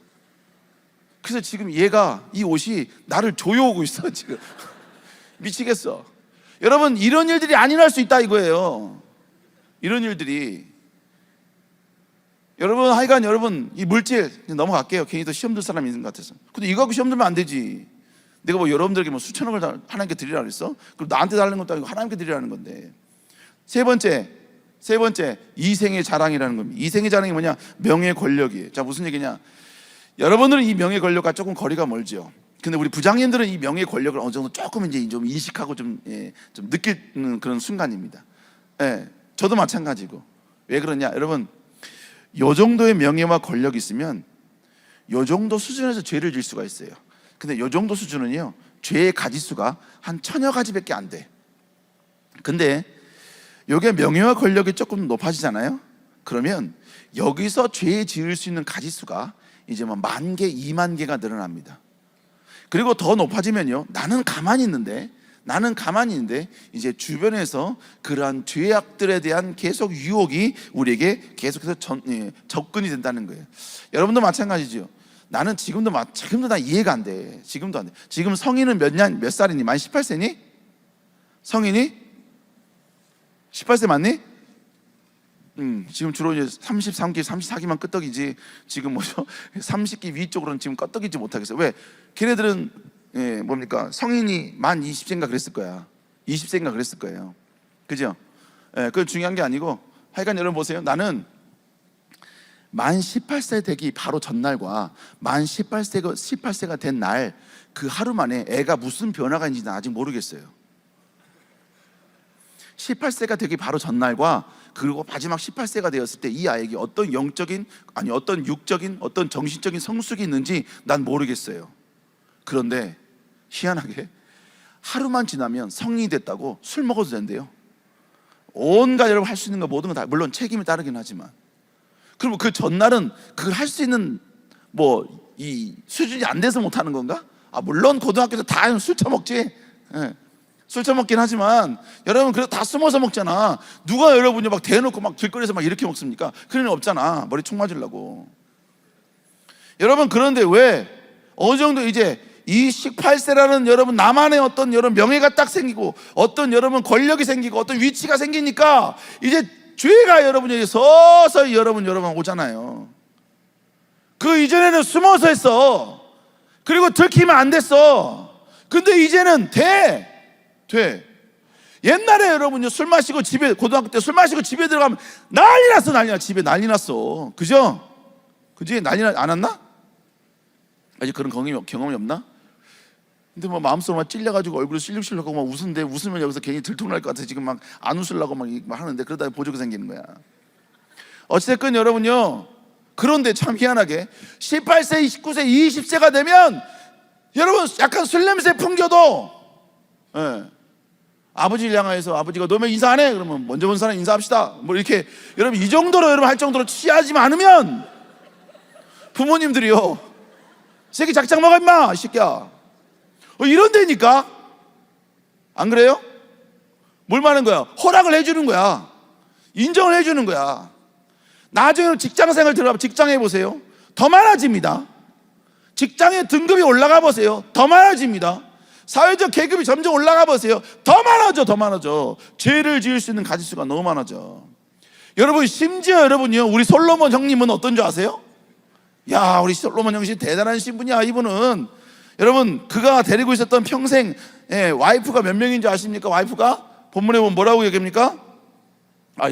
Speaker 1: 그래서 지금 얘가 이 옷이 나를 조여오고 있어 지금. 미치겠어. 여러분, 이런 일들이 안 일어날 수 있다 이거예요. 이런 일들이. 여러분, 하여간 여러분 이 물질 넘어갈게요. 괜히 또 시험 들 사람이 있는 것 같아서. 근데 이거 갖고 시험 들면 안 되지. 내가 뭐 여러분들에게 뭐 수천억을 하나님께 드리라 그랬어? 그럼 나한테 달라는 것도 아니고 하나님께 드리라는 건데. 세 번째 이생의 자랑이라는 겁니다. 이생의 자랑이 뭐냐? 명예 권력이에요. 자, 무슨 얘기냐? 여러분들은 이 명예 권력과 조금 거리가 멀죠. 근데 우리 부장님들은 이 명예 권력을 어느 정도 조금 이제 좀 인식하고 좀 느끼는 그런 순간입니다. 저도 마찬가지고. 왜 그러냐? 여러분, 요 정도의 명예와 권력이 있으면 요 정도 수준에서 죄를 질 수가 있어요. 근데 요 정도 수준은요, 죄의 가지수가 한 1000여 가지밖에 안 돼. 근데 요게 명예와 권력이 조금 높아지잖아요. 그러면 여기서 죄 지을 수 있는 가지수가 이제 뭐 10,000개, 20,000개가 늘어납니다. 그리고 더 높아지면요, 나는 가만히 있는데 이제 주변에서 그러한 죄악들에 대한 계속 유혹이 우리에게 계속해서 접근이 된다는 거예요. 여러분도 마찬가지죠. 나는 지금도 다 이해가 안 돼. 지금도 안 돼. 지금 성인은 몇 살이니? 만 18세니? 성인이? 18세 맞니? 지금 주로 이제 33기, 34기만 끄떡이지, 지금 뭐죠? 30기 위쪽으로는 지금 끄떡이지 못하겠어요. 왜? 걔네들은 성인이 만 20세인가 그랬을 거야. 20세인가 그랬을 거예요. 그죠? 그건 중요한 게 아니고, 하여간 여러분 보세요. 나는 만 18세 되기 바로 전날과 만 18세가 된 날 그 하루 만에 애가 무슨 변화가 있는지 아직 모르겠어요. 18세가 되기 바로 전날과 그리고 마지막 18세가 되었을 때 이 아이에게 어떤 영적인, 어떤 육적인, 어떤 정신적인 성숙이 있는지 난 모르겠어요. 그런데 희한하게 하루만 지나면 성인이 됐다고 술 먹어도 된대요. 온갖 여러분 할 수 있는 거 모든 거 다, 물론 책임이 따르긴 하지만, 그럼 그 전날은 그걸 할 수 있는 이 수준이 안 돼서 못 하는 건가? 물론 고등학교 때 다 술 처먹지. 예. 술 처먹긴 하지만 여러분 그래도 다 숨어서 먹잖아. 누가 여러분이 막 대놓고 막 길거리에서 막 이렇게 먹습니까? 그런 일 없잖아. 머리 총 맞으려고. 여러분 그런데 왜 어느 정도 이제 이 18세라는 여러분 나만의 어떤 여러분 명예가 딱 생기고 어떤 여러분 권력이 생기고 어떤 위치가 생기니까 이제 죄가 여러분에게 서서히 여러분 오잖아요. 그 이전에는 숨어서 했어. 그리고 들키면 안 됐어. 근데 이제는 돼. 옛날에 여러분요 술 마시고 집에, 고등학교 때 술 마시고 집에 들어가면 난리 났어. 집에 난리 났어. 그죠? 그지? 안 왔나? 아직 그런 경험이 없나? 근데 마음속으로 막 찔려가지고 얼굴이 실룩실룩하고 막 웃는데, 웃으면 여기서 괜히 들통날 것 같아. 지금 막 안 웃으려고 막 하는데 그러다 보조가 생기는 거야. 어찌됐건 여러분요, 그런데 참 희한하게 18세, 19세, 20세가 되면 여러분 약간 술 냄새 풍겨도, 아버지를 향해서 아버지가 너면 인사 안 해? 그러면 먼저 본 사람 인사합시다. 이렇게 여러분 이 정도로 여러분 할 정도로 취하지 않으면 부모님들이요, 새끼 작작 먹어 임마 이 새끼야, 이런 데니까. 안 그래요? 뭘 말하는 거야? 허락을 해주는 거야. 인정을 해주는 거야. 나중에 직장생활 들어가면 직장에 보세요. 더 많아집니다. 직장의 등급이 올라가 보세요. 더 많아집니다. 사회적 계급이 점점 올라가 보세요. 더 많아져. 죄를 지을 수 있는 가지수가 너무 많아져. 여러분 심지어 여러분요, 우리 솔로몬 형님은 어떤 줄 아세요? 야, 우리 솔로몬 형님 대단한 신분이야. 이분은 여러분 그가 데리고 있었던 평생 와이프가 몇 명인 줄 아십니까? 와이프가 본문에 보면 뭐라고 얘기합니까?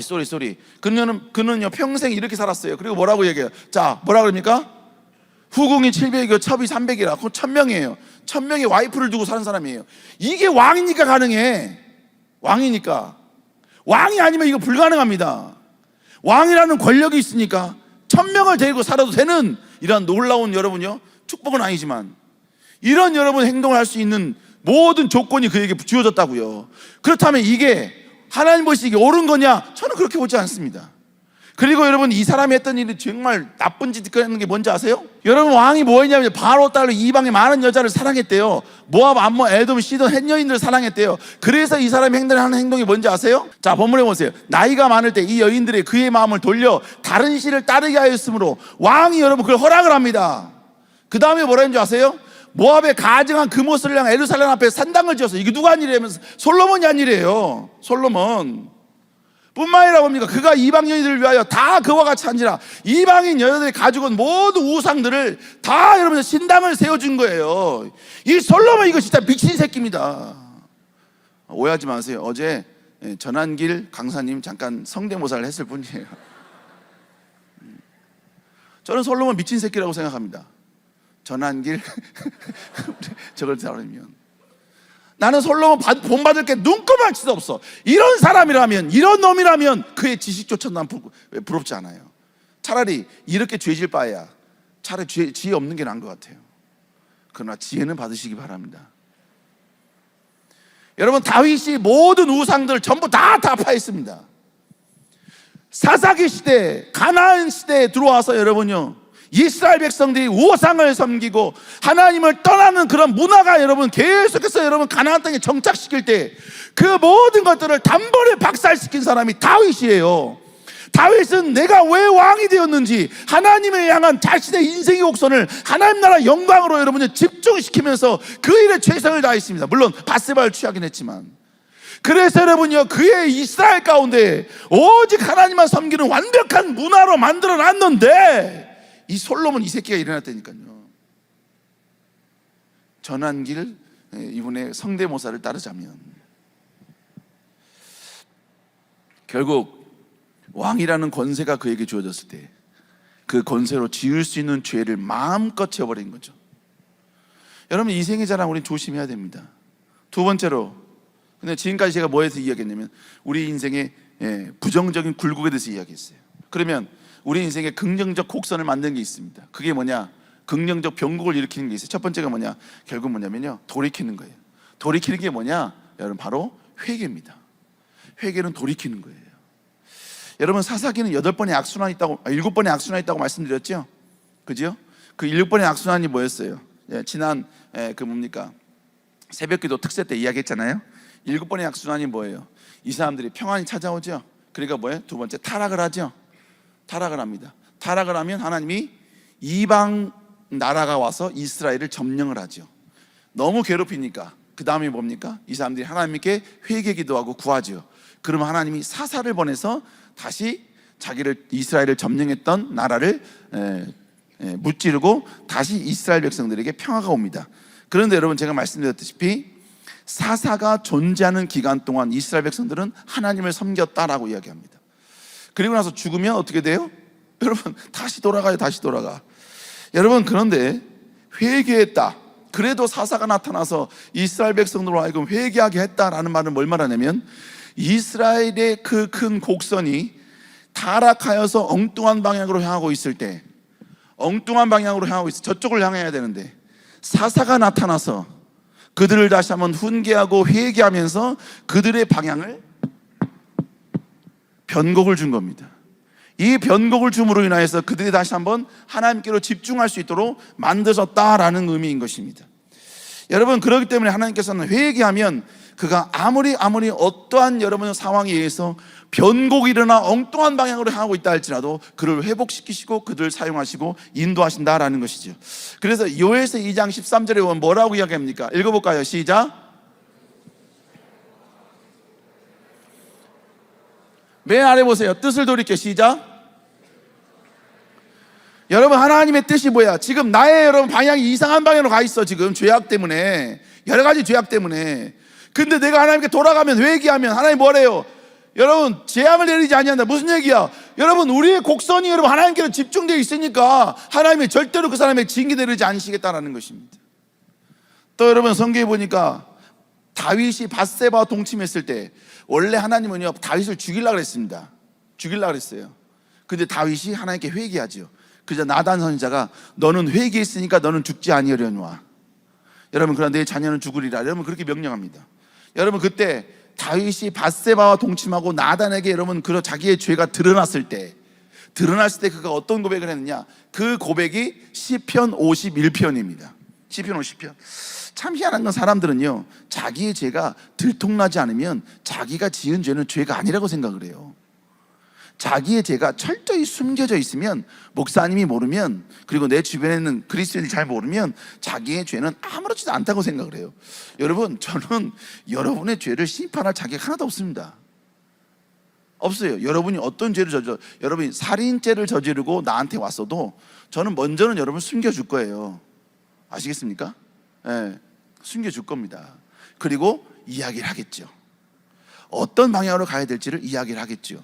Speaker 1: 쏘리. 그는요 평생 이렇게 살았어요. 그리고 뭐라고 얘기해요? 자, 뭐라 그럽니까? 후궁이 700이고 첩이 300이라. 그럼 1000명이에요. 1000명의 와이프를 두고 사는 사람이에요. 이게 왕이니까 가능해. 왕이니까. 왕이 아니면 이거 불가능합니다. 왕이라는 권력이 있으니까 1000명을 데리고 살아도 되는 이러한 놀라운 여러분요, 축복은 아니지만 이런 여러분 행동을 할 수 있는 모든 조건이 그에게 주어졌다고요. 그렇다면 이게 하나님 보시기에 옳은 거냐? 저는 그렇게 보지 않습니다. 그리고 여러분 이 사람이 했던 일이 정말 나쁜 짓 하는 게 뭔지 아세요? 여러분 왕이 뭐 했냐면 바로 딸로 이방의 많은 여자를 사랑했대요. 모압, 암몬, 에돔, 시돈, 헷 여인들을 사랑했대요. 그래서 이 사람이 하는 행동이 뭔지 아세요? 자, 본문에 보세요. 나이가 많을 때 이 여인들이 그의 마음을 돌려 다른 신을 따르게 하였으므로 왕이 여러분 그걸 허락을 합니다. 그 다음에 뭐라 했는지 아세요? 모압의 가증한 금옷을 향해 예루살렘 앞에 산당을 지었어요. 이게 누가 한 일이에요? 솔로몬이 한 일이에요. 솔로몬 뿐만 아니라 뭡니까? 그가 이방 여인들을 위하여 다 그와 같이 한지라. 이방인 여자들이 가지고 온 모든 우상들을 다 여러분들 신당을 세워준 거예요. 이 솔로몬 이거 진짜 미친 새끼입니다. 오해하지 마세요. 어제 전한길 강사님 잠깐 성대모사를 했을 뿐이에요. 저는 솔로몬 미친 새끼라고 생각합니다. 전한길 저걸 따르면 나는 솔로몬 본받을 게 눈꼽을 수도 없어. 이런 사람이라면, 이런 놈이라면 그의 지식조차 난 부럽지 않아요. 차라리 이렇게 죄질 바에야 차라리 지혜 없는 게 나은 것 같아요. 그러나 지혜는 받으시기 바랍니다. 여러분 다윗이 모든 우상들을 전부 다 파했습니다. 사사기 시대, 가나안 시대에 들어와서 여러분요, 이스라엘 백성들이 우상을 섬기고 하나님을 떠나는 그런 문화가 여러분 계속해서 여러분 가나안 땅에 정착시킬 때 그 모든 것들을 단번에 박살시킨 사람이 다윗이에요. 다윗은 내가 왜 왕이 되었는지 하나님을 향한 자신의 인생의 곡선을 하나님 나라 영광으로 여러분이 집중시키면서 그 일에 최선을 다했습니다. 물론 밧세바를 취하긴 했지만. 그래서 여러분요, 그의 이스라엘 가운데 오직 하나님만 섬기는 완벽한 문화로 만들어 놨는데 이 솔로몬 이 새끼가 일어났다니까요. 전한길 이분의 성대모사를 따르자면 결국 왕이라는 권세가 그에게 주어졌을 때 그 권세로 지을 수 있는 죄를 마음껏 지어버린 거죠. 여러분 이생의 자랑 우리는 조심해야 됩니다. 두 번째로, 근데 지금까지 제가 뭐에서 이야기했냐면 우리 인생의 부정적인 굴곡에 대해서 이야기했어요. 그러면 우리 인생에 긍정적 곡선을 만드는 게 있습니다. 그게 뭐냐? 긍정적 변곡을 일으키는 게 있어요. 첫 번째가 뭐냐? 결국 뭐냐면요, 돌이키는 거예요. 돌이키는 게 뭐냐? 여러분 바로 회개입니다. 회개는 돌이키는 거예요. 여러분 사사기는 8번의 악순환이 있다고 7번의 악순환이 있다고 말씀드렸죠? 그죠? 그 7번의 악순환이 뭐였어요? 지난 새벽기도 특세 때 이야기했잖아요. 7번의 악순환이 뭐예요? 이 사람들이 평안이 찾아오죠. 그러니까 뭐예요? 두 번째 타락을 하죠. 타락을 합니다. 타락을 하면 하나님이 이방 나라가 와서 이스라엘을 점령을 하죠. 너무 괴롭히니까 그 다음에 뭡니까? 이 사람들이 하나님께 회개 기도하고 구하죠. 그러면 하나님이 사사를 보내서 다시 이스라엘을 점령했던 나라를 무찌르고 다시 이스라엘 백성들에게 평화가 옵니다. 그런데 여러분 제가 말씀드렸다시피 사사가 존재하는 기간 동안 이스라엘 백성들은 하나님을 섬겼다라고 이야기합니다. 그리고 나서 죽으면 어떻게 돼요? 여러분 다시 돌아가요. 다시 돌아가. 여러분 그런데 회개했다. 그래도 사사가 나타나서 이스라엘 백성들로 하여금 회개하게 했다라는 말은 뭘 말하냐면 이스라엘의 그 큰 곡선이 타락하여서 엉뚱한 방향으로 향하고 있을 때 저쪽을 향해야 되는데 사사가 나타나서 그들을 다시 한번 훈계하고 회개하면서 그들의 방향을 변곡을 준 겁니다. 이 변곡을 줌으로 인하여서 그들이 다시 한번 하나님께로 집중할 수 있도록 만드셨다라는 의미인 것입니다. 여러분 그렇기 때문에 하나님께서는 회개하면 그가 아무리 어떠한 여러분의 상황에 의해서 변곡이 일어나 엉뚱한 방향으로 향하고 있다 할지라도 그를 회복시키시고 그들을 사용하시고 인도하신다라는 것이죠. 그래서 요엘서 2장 13절에 보면 뭐라고 이야기합니까? 읽어볼까요? 시작. 맨 아래 보세요. 뜻을 돌이켜. 시작. 여러분 하나님의 뜻이 뭐야? 지금 나의 여러분 방향이 이상한 방향으로 가 있어. 지금 죄악 때문에, 여러 가지 죄악 때문에. 근데 내가 하나님께 돌아가면, 회개하면 하나님 뭐래요? 여러분 재앙을 내리지 아니한다. 무슨 얘기야? 여러분 우리의 곡선이 여러분 하나님께로 집중되어 있으니까 하나님이 절대로 그 사람에게 징계 내리지 않으시겠다라는 것입니다. 또 여러분 성경에 보니까 다윗이 밧세바와 동침했을 때 원래 하나님은요 다윗을 죽이려고 그랬습니다. 죽이려고 그랬어요. 근데 다윗이 하나님께 회개하죠. 그저 나단 선지자가 너는 회개했으니까 너는 죽지 아니하려니와 여러분 그러나 내 자녀는 죽으리라. 여러분 그렇게 명령합니다. 여러분 그때 다윗이 밧세바와 동침하고 나단에게 여러분 그 자기의 죄가 드러났을 때 그가 어떤 고백을 했느냐? 그 고백이 시편 51편입니다. 시편 50편. 참 희한한 건 사람들은요 자기의 죄가 들통나지 않으면 자기가 지은 죄는 죄가 아니라고 생각을 해요. 자기의 죄가 철저히 숨겨져 있으면, 목사님이 모르면, 그리고 내 주변에 있는 그리스도인이 잘 모르면 자기의 죄는 아무렇지도 않다고 생각을 해요. 여러분 저는 여러분의 죄를 심판할 자격 하나도 없습니다. 없어요. 여러분이 어떤 죄를 여러분이 살인죄를 저지르고 나한테 왔어도 저는 먼저는 여러분 숨겨줄 거예요. 아시겠습니까? 네, 숨겨줄 겁니다. 그리고 이야기를 하겠죠. 어떤 방향으로 가야 될지를 이야기를 하겠죠.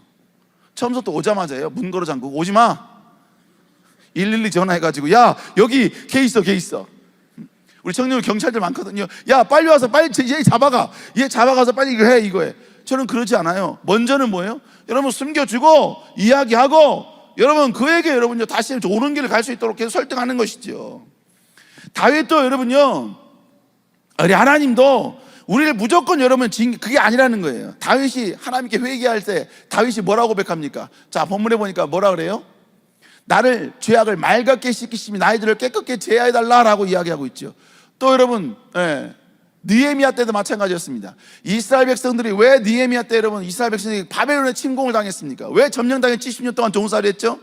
Speaker 1: 처음부터 오자마자요 문 걸어 잠그고 오지마 112 전화해가지고 야 여기 걔 있어 우리 청년 경찰들 많거든요. 야 빨리 와서 빨리 얘 잡아가, 얘 잡아가서 빨리 이거 해. 저는 그러지 않아요. 먼저는 뭐예요? 여러분 숨겨주고 이야기하고 여러분 그에게 여러분요 다시 옳은 길을 갈 수 있도록 계속 설득하는 것이죠. 다윗도 여러분요 우리 하나님도 우리를 무조건 여러분 그게 아니라는 거예요. 다윗이 하나님께 회개할 때 다윗이 뭐라고 고백합니까? 자 본문에 보니까 뭐라 그래요? 나를 죄악을 맑게 씻기시며 나의 죄를 깨끗게 제하해달라라고 이야기하고 있죠. 또 여러분 느헤미야 때도 마찬가지였습니다. 이스라엘 백성들이 왜 느헤미야 때 여러분 이스라엘 백성들이 바벨론에 침공을 당했습니까? 왜 점령당해 70년 동안 종살이 했죠?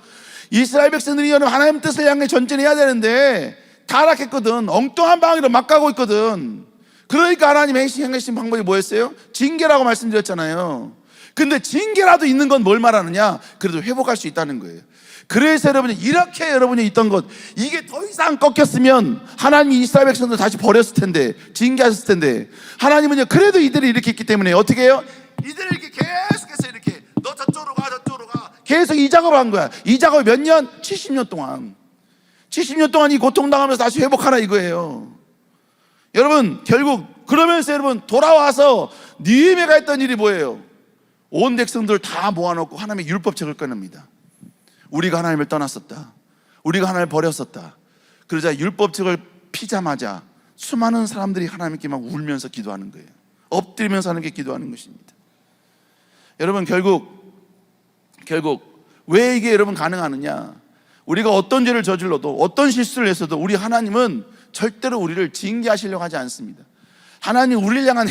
Speaker 1: 이스라엘 백성들이 여러분 하나님 뜻을 향해 전진해야 되는데 타락했거든. 엉뚱한 방향으로 막 가고 있거든. 그러니까 하나님의 행하신 방법이 뭐였어요? 징계라고 말씀드렸잖아요. 근데 징계라도 있는 건 뭘 말하느냐? 그래도 회복할 수 있다는 거예요. 그래서 여러분이 이렇게 여러분이 있던 것, 이게 더 이상 꺾였으면 하나님이 이스라엘 백성들 다시 버렸을 텐데, 징계하셨을 텐데, 하나님은요 그래도 이들이 이렇게 있기 때문에 어떻게 해요? 이들을 이렇게 계속해서 이렇게 너 저쪽으로 가 계속 이 작업을 한 거야. 이 작업을 몇 년? 70년 동안 이 고통당하면서 다시 회복하라 이거예요. 여러분 결국 그러면서 여러분 돌아와서 느헤미야가 했던 일이 뭐예요? 온 백성들 다 모아놓고 하나님의 율법책을 꺼냅니다. 우리가 하나님을 떠났었다, 우리가 하나님을 버렸었다. 그러자 율법책을 피자마자
Speaker 2: 수많은 사람들이 하나님께 막 울면서 기도하는 거예요. 엎드리면서 하나님께 기도하는 것입니다. 여러분, 결국 왜 이게 여러분 가능하느냐? 우리가 어떤 죄를 저질러도, 어떤 실수를 했어도 우리 하나님은 절대로 우리를 징계하시려고 하지 않습니다. 하나님 우리를 향한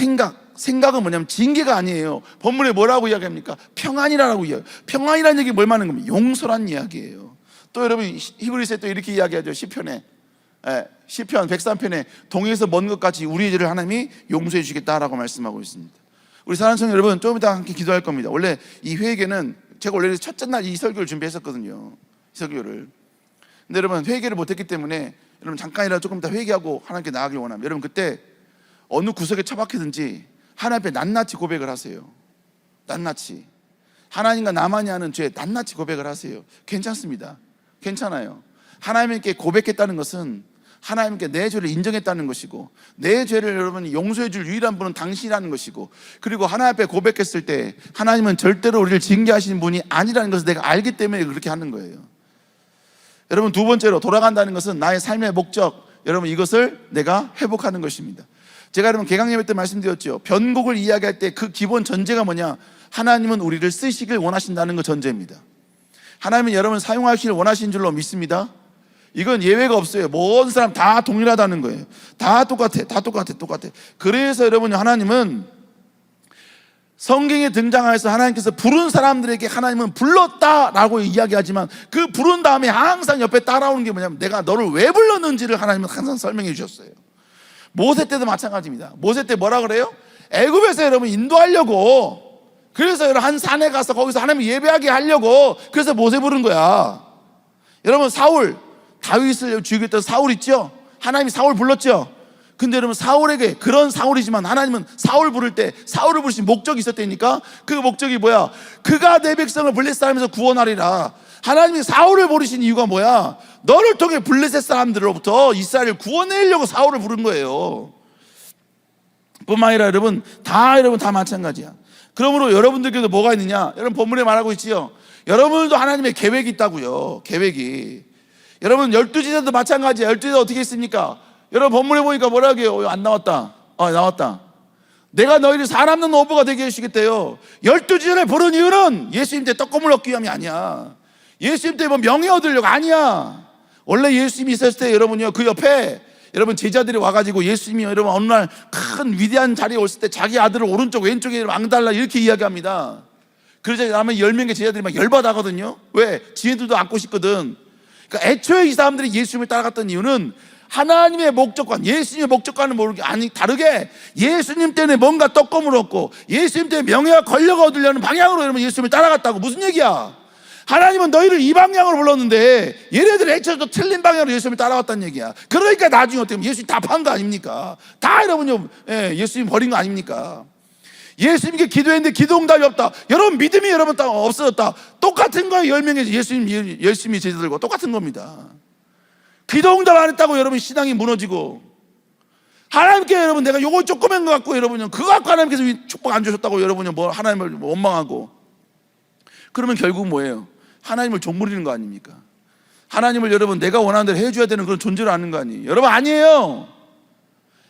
Speaker 2: 생각은 뭐냐면 징계가 아니에요. 본문에 뭐라고 이야기합니까? 평안이라고 이야기해요. 평안이라는 얘기 뭘 말하는 겁니까? 용서란 이야기예요. 또 여러분, 히브리서에 또 이렇게 이야기하죠. 시편 103편에 동에서 먼 것 같이 우리의 죄를 하나님이 용서해 주시겠다라고 말씀하고 있습니다. 우리 사랑하는 성도 여러분, 좀 이따 함께 기도할 겁니다. 원래 이 회개는 제가 원래 첫째 날 이 설교를 준비했었거든요. 이 설교를. 근데 여러분, 회개를 못했기 때문에 여러분 잠깐이라도 조금 더 회개하고 하나님께 나아가길 원합니다. 여러분, 그때 어느 구석에 처박히든지 하나님 앞에 낱낱이 고백을 하세요. 낱낱이. 하나님과 나만이 하는 죄 낱낱이 고백을 하세요. 괜찮습니다. 괜찮아요. 하나님께 고백했다는 것은 하나님께 내 죄를 인정했다는 것이고, 내 죄를 여러분이 용서해 줄 유일한 분은 당신이라는 것이고, 그리고 하나님 앞에 고백했을 때 하나님은 절대로 우리를 징계하시는 분이 아니라는 것을 내가 알기 때문에 그렇게 하는 거예요. 여러분, 두 번째로 돌아간다는 것은 나의 삶의 목적, 여러분 이것을 내가 회복하는 것입니다. 제가 여러분 개강예배 때 말씀드렸죠. 변곡을 이야기할 때 그 기본 전제가 뭐냐? 하나님은 우리를 쓰시길 원하신다는 거 전제입니다. 하나님은 여러분 사용하시길 원하신 줄로 믿습니다. 이건 예외가 없어요. 모든 사람 다 동일하다는 거예요. 다 똑같아. 그래서 여러분, 하나님은 성경에 등장하여서 하나님께서 부른 사람들에게 하나님은 불렀다라고 이야기하지만, 그 부른 다음에 항상 옆에 따라오는 게 뭐냐면 내가 너를 왜 불렀는지를 하나님은 항상 설명해 주셨어요. 모세 때도 마찬가지입니다. 모세 때 뭐라 그래요? 애굽에서 여러분 인도하려고, 그래서 여러분 한 산에 가서 거기서 하나님 예배하게 하려고, 그래서 모세 부른 거야. 여러분, 사울, 다윗을 죽였던 사울 있죠? 하나님이 사울 불렀죠? 근데 여러분, 사울에게, 그런 사울이지만 하나님은 사울 부를 때 사울을 부르신 목적이 있었다니까. 그 목적이 뭐야? 그가 내 백성을 블레셋 사람에서 구원하리라. 하나님이 사울을 부르신 이유가 뭐야? 너를 통해 블레셋 사람들로부터 이스라엘을 구원하려고 사울을 부른 거예요. 뿐만 아니라 여러분 다 마찬가지야. 그러므로 여러분들께도 뭐가 있느냐? 여러분 본문에 말하고 있지요. 여러분들도 하나님의 계획이 있다고요. 계획이. 여러분 12지대도 마찬가지야. 12지대 어떻게 했습니까? 여러분 본문에 보니까 뭐라고 해요? 안 나왔다. 나왔다. 내가 너희를 사람 없는 어부가 되게 해주시겠대요. 12지대를 부른 이유는 예수님 때 떡고물 얻기 위함이 아니야. 예수님 때 뭐 명예 얻으려고 아니야. 원래 예수님이 있었을 때 여러분요, 그 옆에 여러분 제자들이 와가지고 예수님이 여러분 어느 날 큰 위대한 자리에 올을 때 자기 아들을 오른쪽 왼쪽에 왕달라 이렇게 이야기합니다. 그러자 나면 10명의 제자들이 막 열받아하거든요. 왜? 지네들도 안고 싶거든. 그러니까 애초에 이 사람들이 예수님을 따라갔던 이유는 하나님의 목적과 예수님의 목적과는 모르게, 아니 다르게 예수님 때문에 뭔가 떡고물 얻고 예수님 때문에 명예와 권력을 얻으려는 방향으로 여러분 예수님을 따라갔다고. 무슨 얘기야? 하나님은 너희를 이 방향으로 불렀는데 얘네들 애초에도 틀린 방향으로 예수님을 따라갔다는 얘기야. 그러니까 나중에 어떻게 보면 예수님 다 판 거 아닙니까? 다 여러분요, 예수님 버린 거 아닙니까? 예수님께 기도했는데 기도 응답이 없다. 여러분 믿음이 여러분 다 없어졌다. 똑같은 거예요. 10명의 예수님 열심히 제자들과 똑같은 겁니다. 기도 응답 안 했다고 여러분 신앙이 무너지고, 하나님께 여러분 내가 요거 조그만 거 갖고 여러분요 그거 갖고 하나님께서 축복 안 주셨다고 여러분요 뭐 하나님을 원망하고, 그러면 결국 뭐예요? 하나님을 종부리는 거 아닙니까? 하나님을 여러분 내가 원하는 대로 해줘야 되는 그런 존재로 하는 거 아니에요? 여러분 아니에요.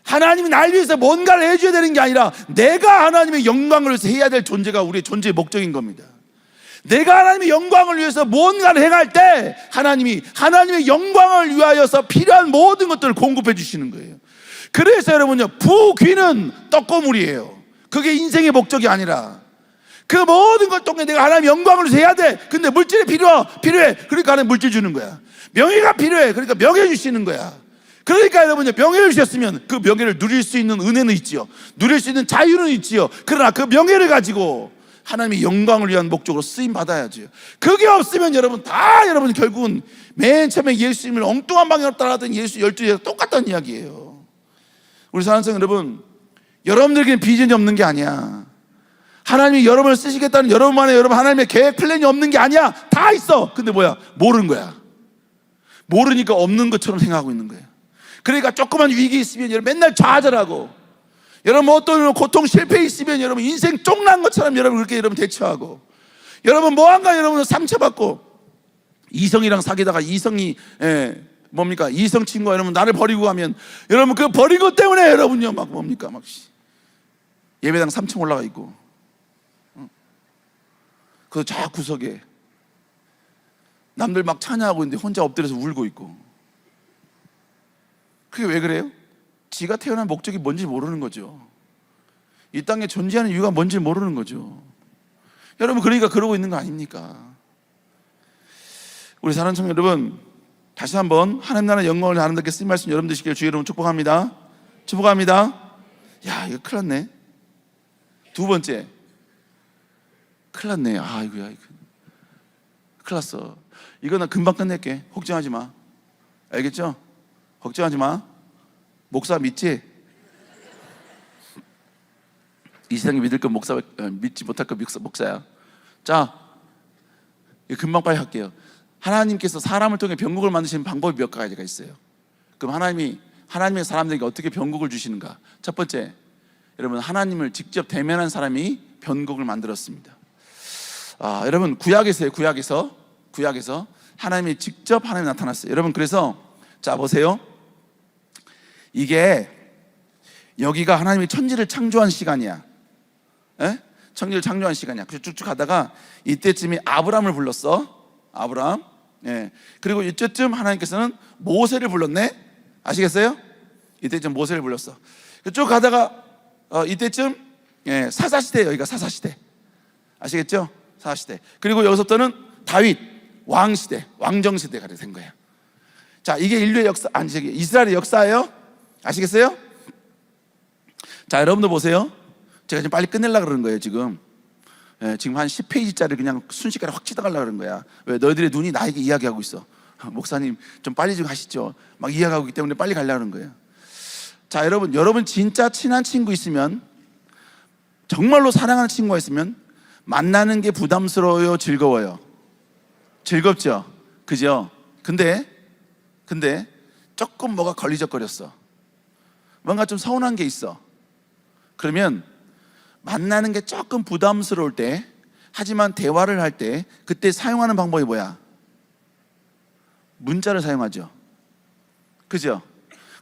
Speaker 2: 하나님이 날 위해서 뭔가를 해줘야 되는 게 아니라 내가 하나님의 영광을 위해서 해야 될 존재가 우리의 존재의 목적인 겁니다. 내가 하나님의 영광을 위해서 뭔가를 행할 때 하나님이 하나님의 영광을 위하여서 필요한 모든 것들을 공급해 주시는 거예요. 그래서 여러분요, 부귀는 떡고물이에요. 그게 인생의 목적이 아니라 그 모든 걸 통해 내가 하나님의 영광을 위해서 해야 돼. 근데 물질이 필요해. 그러니까 하나님 물질 주는 거야. 명예가 필요해. 그러니까 명예 주시는 거야. 그러니까 여러분요, 명예를 주셨으면 그 명예를 누릴 수 있는 은혜는 있지요. 누릴 수 있는 자유는 있지요. 그러나 그 명예를 가지고 하나님의 영광을 위한 목적으로 쓰임 받아야죠. 그게 없으면 여러분 다 여러분 결국은 맨 처음에 예수님을 엉뚱한 방향으로 따라가던 예수 12제자가 똑같다는 이야기예요. 우리 사랑하는 성도 여러분, 여러분들에게는 비전이 없는 게 아니야. 하나님이 여러분을 쓰시겠다는 여러분만의 여러분 하나님의 계획 플랜이 없는 게 아니야. 다 있어. 근데 뭐야? 모르는 거야. 모르니까 없는 것처럼 생각하고 있는 거예요. 그러니까 조그만 위기 있으면 여러분 맨날 좌절하고, 여러분 뭐 어떤 고통 실패 있으면 여러분 인생 쫑난 것처럼 여러분 그렇게 여러분 대처하고, 여러분 뭐한가 여러분 상처받고, 이성이랑 사귀다가 이성이 뭡니까? 이성 친구가 여러분 나를 버리고 가면 여러분 그 버린 것 때문에 여러분요 막 뭡니까? 막 예배당 3층 올라가 있고 그 저 구석에 남들 막 찬양하고 있는데 혼자 엎드려서 울고 있고. 그게 왜 그래요? 지가 태어난 목적이 뭔지 모르는 거죠. 이 땅에 존재하는 이유가 뭔지 모르는 거죠. 여러분 그러니까 그러고 있는 거 아닙니까? 우리 사랑하는 청년 여러분, 다시 한번 하나님 나라 영광을 하나님께 쓰임 말씀 여러분 되시길 주의 이름으로 축복합니다. 축복합니다. 야, 이거 큰일 났네. 두 번째, 큰일 났네. 아이고야, 이거 큰일 났어. 이거 나 금방 끝낼게. 걱정하지 마. 알겠죠? 걱정하지 마. 목사 믿지? 이 세상에 믿을 건 목사, 믿지 못할 건 목사야. 자, 이거 금방 빨리 할게요. 하나님께서 사람을 통해 병국을 만드시는 방법이 몇 가지가 있어요. 그럼 하나님의 사람들에게 어떻게 병국을 주시는가? 첫 번째, 여러분 하나님을 직접 대면한 사람이 병국을 만들었습니다. 여러분 구약에서 하나님이 직접 하나님이 나타났어요. 여러분 그래서 자 보세요. 이게 여기가 하나님이 천지를 창조한 시간이야. 에? 천지를 창조한 시간이야. 그래서 쭉쭉 가다가 이때쯤에 아브라함을 불렀어. 아브라함. 예. 그리고 이때쯤 하나님께서는 모세를 불렀네. 아시겠어요? 이때쯤 모세를 불렀어. 쭉 가다가 이때쯤 사사시대, 여기가 사사시대. 아시겠죠? 사사시대. 그리고 여기서부터는 다윗 왕시대, 왕정시대가 된 거예요. 자, 이게 인류의 역사, 이스라엘의 역사예요. 아시겠어요? 자, 여러분들 보세요. 제가 지금 빨리 끝내려고 그러는 거예요, 지금. 지금 한 10페이지짜리 그냥 순식간에 확 치다가려고 그러는 거야. 왜? 너희들의 눈이 나에게 이야기하고 있어. 목사님, 좀 빨리 좀 하시죠. 막 이야기하고 있기 때문에 빨리 가려고 하는 거예요. 자, 여러분 진짜 친한 친구 있으면, 정말로 사랑하는 친구가 있으면 만나는 게 부담스러워요, 즐거워요? 즐겁죠? 그죠? 근데 조금 뭐가 걸리적거렸어. 뭔가 좀 서운한 게 있어. 그러면 만나는 게 조금 부담스러울 때, 하지만 대화를 할 때 그때 사용하는 방법이 뭐야? 문자를 사용하죠. 그죠?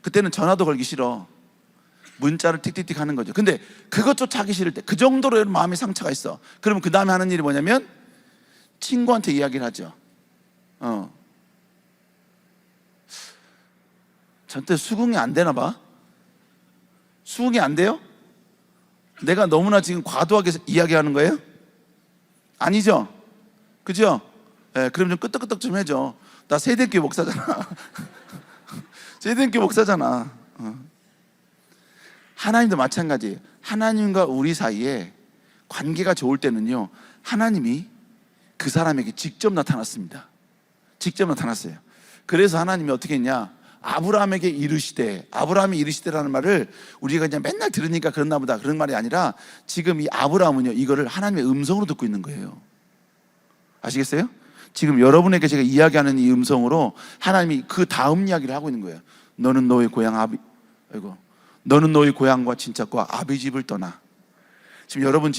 Speaker 2: 그때는 전화도 걸기 싫어. 문자를 틱틱틱 하는 거죠. 근데 그것조차 하기 싫을 때, 그 정도로 마음에 상처가 있어. 그러면 그 다음에 하는 일이 뭐냐면 친구한테 이야기를 하죠. 저때 수긍이 안 되나 봐. 수긍이 안 돼요? 내가 너무나 지금 과도하게 이야기하는 거예요? 아니죠? 그죠? 그럼 좀 끄떡끄떡 좀 해줘. 나 세대교 목사잖아. 세대교 목사잖아. 하나님도 마찬가지예요. 하나님과 우리 사이에 관계가 좋을 때는요, 하나님이 그 사람에게 직접 나타났습니다. 직접 나타났어요. 그래서 하나님이 어떻게 했냐? 아브라함에게 이르시되, 아브라함이 이르시되라는 말을 우리가 그냥 맨날 들으니까 그렇나 보다, 그런 말이 아니라 지금 이 아브라함은요, 이거를 하나님의 음성으로 듣고 있는 거예요. 아시겠어요? 지금 여러분에게 제가 이야기하는 이 음성으로 하나님이 그 다음 이야기를 하고 있는 거예요. 너는 너의 고향과 친척과 아비 집을 떠나. 지금 여러분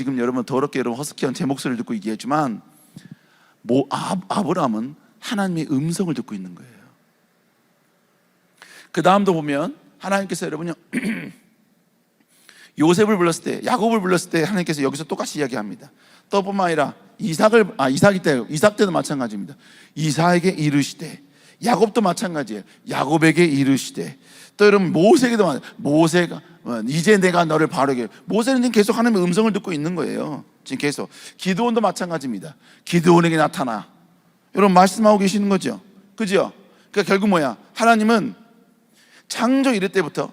Speaker 2: 더럽게 여러분 허스키한 제 목소리를 듣고 얘기했지만 아브라함은 하나님의 음성을 듣고 있는 거예요. 그 다음도 보면 하나님께서 여러분요 요셉을 불렀을 때, 야곱을 불렀을 때 하나님께서 여기서 똑같이 이야기합니다. 또뿐만 아니라 이삭 때도 마찬가지입니다. 이삭에게 이르시되, 야곱도 마찬가지예요. 야곱에게 이르시되, 또 여러분 모세에게도 모세가 이제 내가 너를 바르게. 모세는 지금 계속 하나님의 음성을 듣고 있는 거예요. 지금 계속. 기드온도 마찬가지입니다. 기드온에게 나타나. 여러분 말씀하고 계시는 거죠. 그죠? 그러니까 결국 뭐야? 하나님은 창조 이래 때부터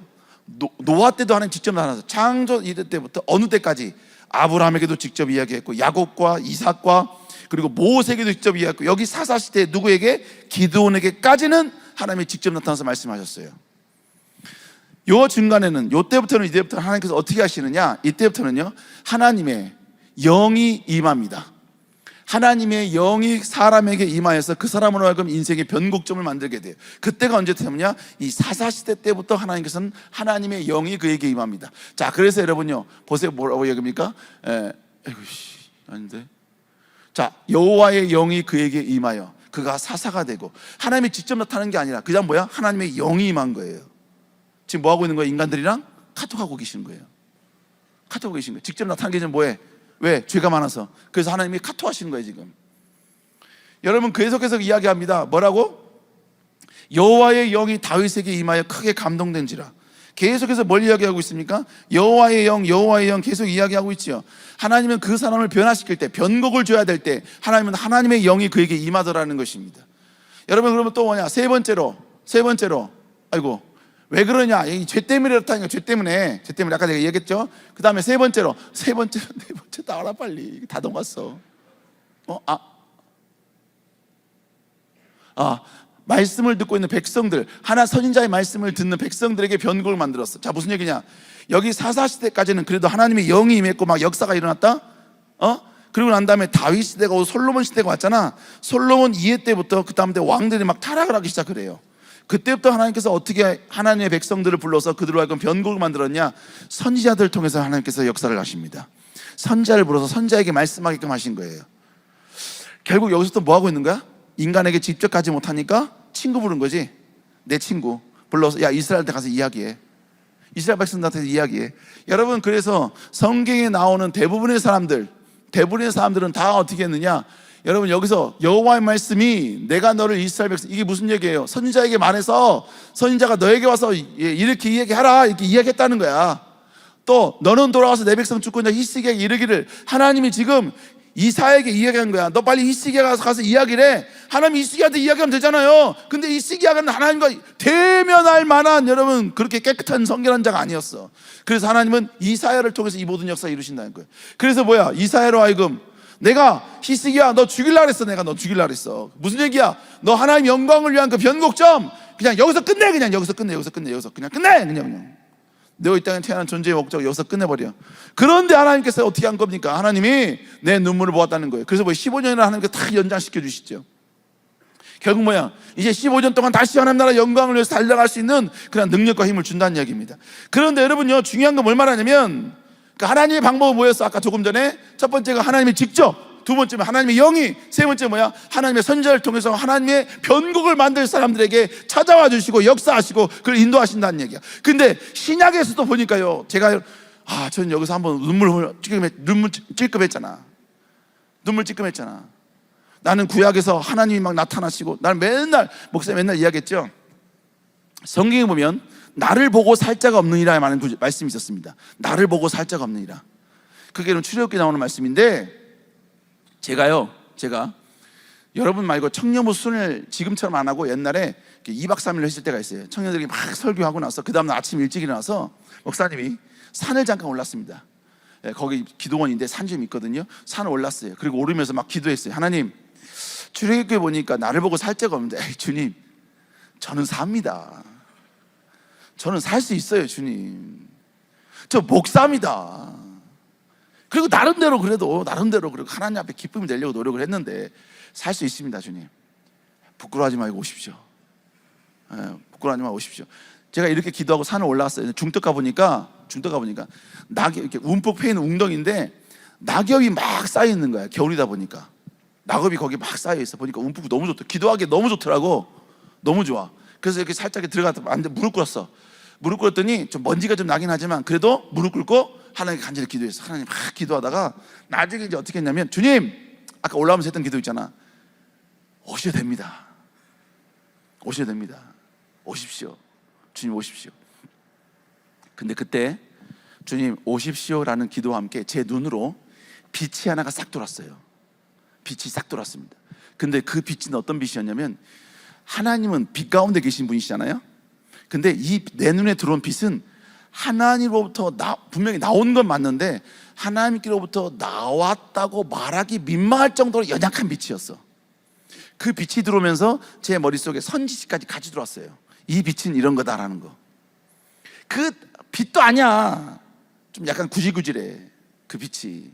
Speaker 2: 노아 때도 하나님 직접 나타나서 창조 이래 때부터 어느 때까지 아브라함에게도 직접 이야기했고, 야곱과 이삭과 그리고 모세에게도 직접 이야기했고, 여기 사사시대 누구에게? 기드온에게까지는 하나님이 직접 나타나서 말씀하셨어요. 요 중간에는, 요때부터는 이때부터 하나님께서 어떻게 하시느냐? 이때부터는요, 하나님의 영이 임합니다. 하나님의 영이 사람에게 임하여서 그 사람으로 하여금 인생의 변곡점을 만들게 돼요. 그때가 언제부터냐? 이 사사시대 때부터 하나님께서는 하나님의 영이 그에게 임합니다. 자, 그래서 여러분요, 보세요. 뭐라고 얘기합니까? 아닌데. 자, 여호와의 영이 그에게 임하여. 그가 사사가 되고, 하나님이 직접 나타나는 게 아니라 그냥 뭐야? 하나님의 영이 임한 거예요. 지금 뭐 하고 있는 거예요? 인간들이랑 카톡하고 계시는 거예요. 카톡하고 계신 거예요. 직접 나타나기 전에 뭐해? 왜? 죄가 많아서. 그래서 하나님이 카톡하시는 거예요 지금. 여러분 계속해서 이야기합니다. 뭐라고? 여호와의 영이 다윗에게 임하여 크게 감동된지라. 계속해서 뭘 이야기하고 있습니까? 여호와의 영 계속 이야기하고 있죠. 하나님은 그 사람을 변화시킬 때, 변곡을 줘야 될 때 하나님은 하나님의 영이 그에게 임하더라는 것입니다. 여러분 그러면 또 뭐냐? 세 번째로 아이고 왜 그러냐? 이 죄 때문에 그렇다니까. 죄 때문에 아까 제가 얘기했죠. 그 다음에 네 번째 나와라 빨리. 다 넘어갔어. 말씀을 듣고 있는 백성들, 하나 선인자의 말씀을 듣는 백성들에게 변곡을 만들었어. 자, 무슨 얘기냐? 여기 사사시대까지는 그래도 하나님의 영이 임했고 막 역사가 일어났다. 그리고 난 다음에 다윗 시대가 오고 솔로몬 시대가 왔잖아. 솔로몬 이해 때부터 그 다음에 왕들이 막 타락을 하기 시작을 해요. 그때부터 하나님께서 어떻게 하나님의 백성들을 불러서 그들로 하여금 변곡을 만들었냐? 선지자들을 통해서 하나님께서 역사를 하십니다. 선지자를 불러서 선지자에게 말씀하게끔 하신 거예요. 결국 여기서 또 뭐 하고 있는 거야? 인간에게 직접 가지 못하니까 친구 부른 거지. 내 친구 불러서 야 이스라엘한테 가서 이야기해. 이스라엘 백성들한테 이야기해. 여러분 그래서 성경에 나오는 대부분의 사람들은 다 어떻게 했느냐? 여러분 여기서 여호와의 말씀이 내가 너를 이스라엘 백성, 이게 무슨 얘기예요? 선지자에게 말해서 선지자가 너에게 와서 이렇게 이야기하라 이렇게 이야기했다는 거야. 또 너는 돌아가서 내 백성 주권자 히스기야에게 이르기를, 하나님이 지금 이사야에게 이야기한 거야. 너 빨리 히스기야 가서 이야기를 해. 하나님 히스기야한테 이야기하면 되잖아요. 근데 히스기야는 하나님과 대면할 만한, 여러분 그렇게 깨끗한 성결한 자가 아니었어. 그래서 하나님은 이사야를 통해서 이 모든 역사를 이루신다는 거예요. 그래서 뭐야? 이사야로 하여금 내가 히스기야 너 죽일라 그랬어. 내가 너 죽일라 그랬어. 무슨 얘기야? 너 하나님 영광을 위한 그 변곡점 그냥 여기서 끝내. 그냥 너 이 땅에 태어난 존재의 목적을 여기서 끝내버려. 그런데 하나님께서 어떻게 한 겁니까? 하나님이 내 눈물을 보았다는 거예요. 그래서 뭐 15년을 하나님께 다 연장시켜 주시죠. 결국 뭐야? 이제 15년 동안 다시 하나님 나라 영광을 위해서 달려갈 수 있는 그런 능력과 힘을 준다는 이야기입니다. 그런데 여러분요, 중요한 건 뭘 말하냐면, 그러니까 하나님의 방법은 뭐였어? 아까 조금 전에 첫 번째가 하나님이 직접, 두 번째는 하나님의 영이, 세 번째 뭐야? 하나님의 선지자를 통해서 하나님의 변곡을 만들 사람들에게 찾아와 주시고 역사하시고 그걸 인도하신다는 얘기야. 근데 신약에서도 보니까요, 제가 저는 여기서 한번 눈물 찔끔했잖아. 나는 구약에서 하나님이 막 나타나시고, 나는 목사님 맨날 이야기했죠. 성경에 보면 나를 보고 살 자가 없느니라 라는 말씀이 있었습니다. 나를 보고 살 자가 없느니라. 그게 출애굽기에 나오는 말씀인데, 제가 여러분 말고 청년부 수련을 지금처럼 안 하고 옛날에 2박 3일로 했을 때가 있어요. 청년들이 막 설교하고 나서 그 다음날 아침 일찍 일어나서 목사님이 산을 잠깐 올랐습니다. 거기 기도원인데 산 좀 있거든요. 산을 올랐어요. 그리고 오르면서 막 기도했어요. 하나님, 출애굽기에 보니까 나를 보고 살 자가 없는데, 주님, 저는 삽니다. 저는 살 수 있어요, 주님. 저 목사입니다. 그리고 나름대로 그래도 하나님 앞에 기쁨이 되려고 노력을 했는데 살 수 있습니다, 주님. 부끄러워하지 말고 오십시오. 부끄러워하지 말고 오십시오. 제가 이렇게 기도하고 산을 올라갔어요. 중턱 가보니까 낙엽, 이렇게 움푹 패인 웅덩이인데 낙엽이 막 쌓여 있는 거야. 겨울이다 보니까 낙엽이 거기 막 쌓여 있어. 보니까 움푹 너무 좋다. 기도하기 너무 좋더라고. 너무 좋아. 그래서 이렇게 살짝 들어갔다 왔는데 무릎 꿇었어. 무릎 꿇었더니 좀 먼지가 좀 나긴 하지만 그래도 무릎 꿇고 하나님께 간절히 기도했어. 하나님 막 기도하다가 나중에 이제 어떻게 했냐면, 주님, 아까 올라오면서 했던 기도 있잖아. 오셔야 됩니다. 오십시오. 주님 오십시오. 근데 그때 주님 오십시오라는 기도와 함께 제 눈으로 빛이 하나가 싹 돌았어요. 빛이 싹 돌았습니다. 근데 그 빛은 어떤 빛이었냐면, 하나님은 빛 가운데 계신 분이시잖아요. 근데 이 내 눈에 들어온 빛은 하나님으로부터 분명히 나온 건 맞는데 하나님께로부터 나왔다고 말하기 민망할 정도로 연약한 빛이었어. 그 빛이 들어오면서 제 머릿속에 선지식까지 같이 들어왔어요. 이 빛은 이런 거다라는 거. 그 빛도 아니야. 좀 약간 구질구질해. 그 빛이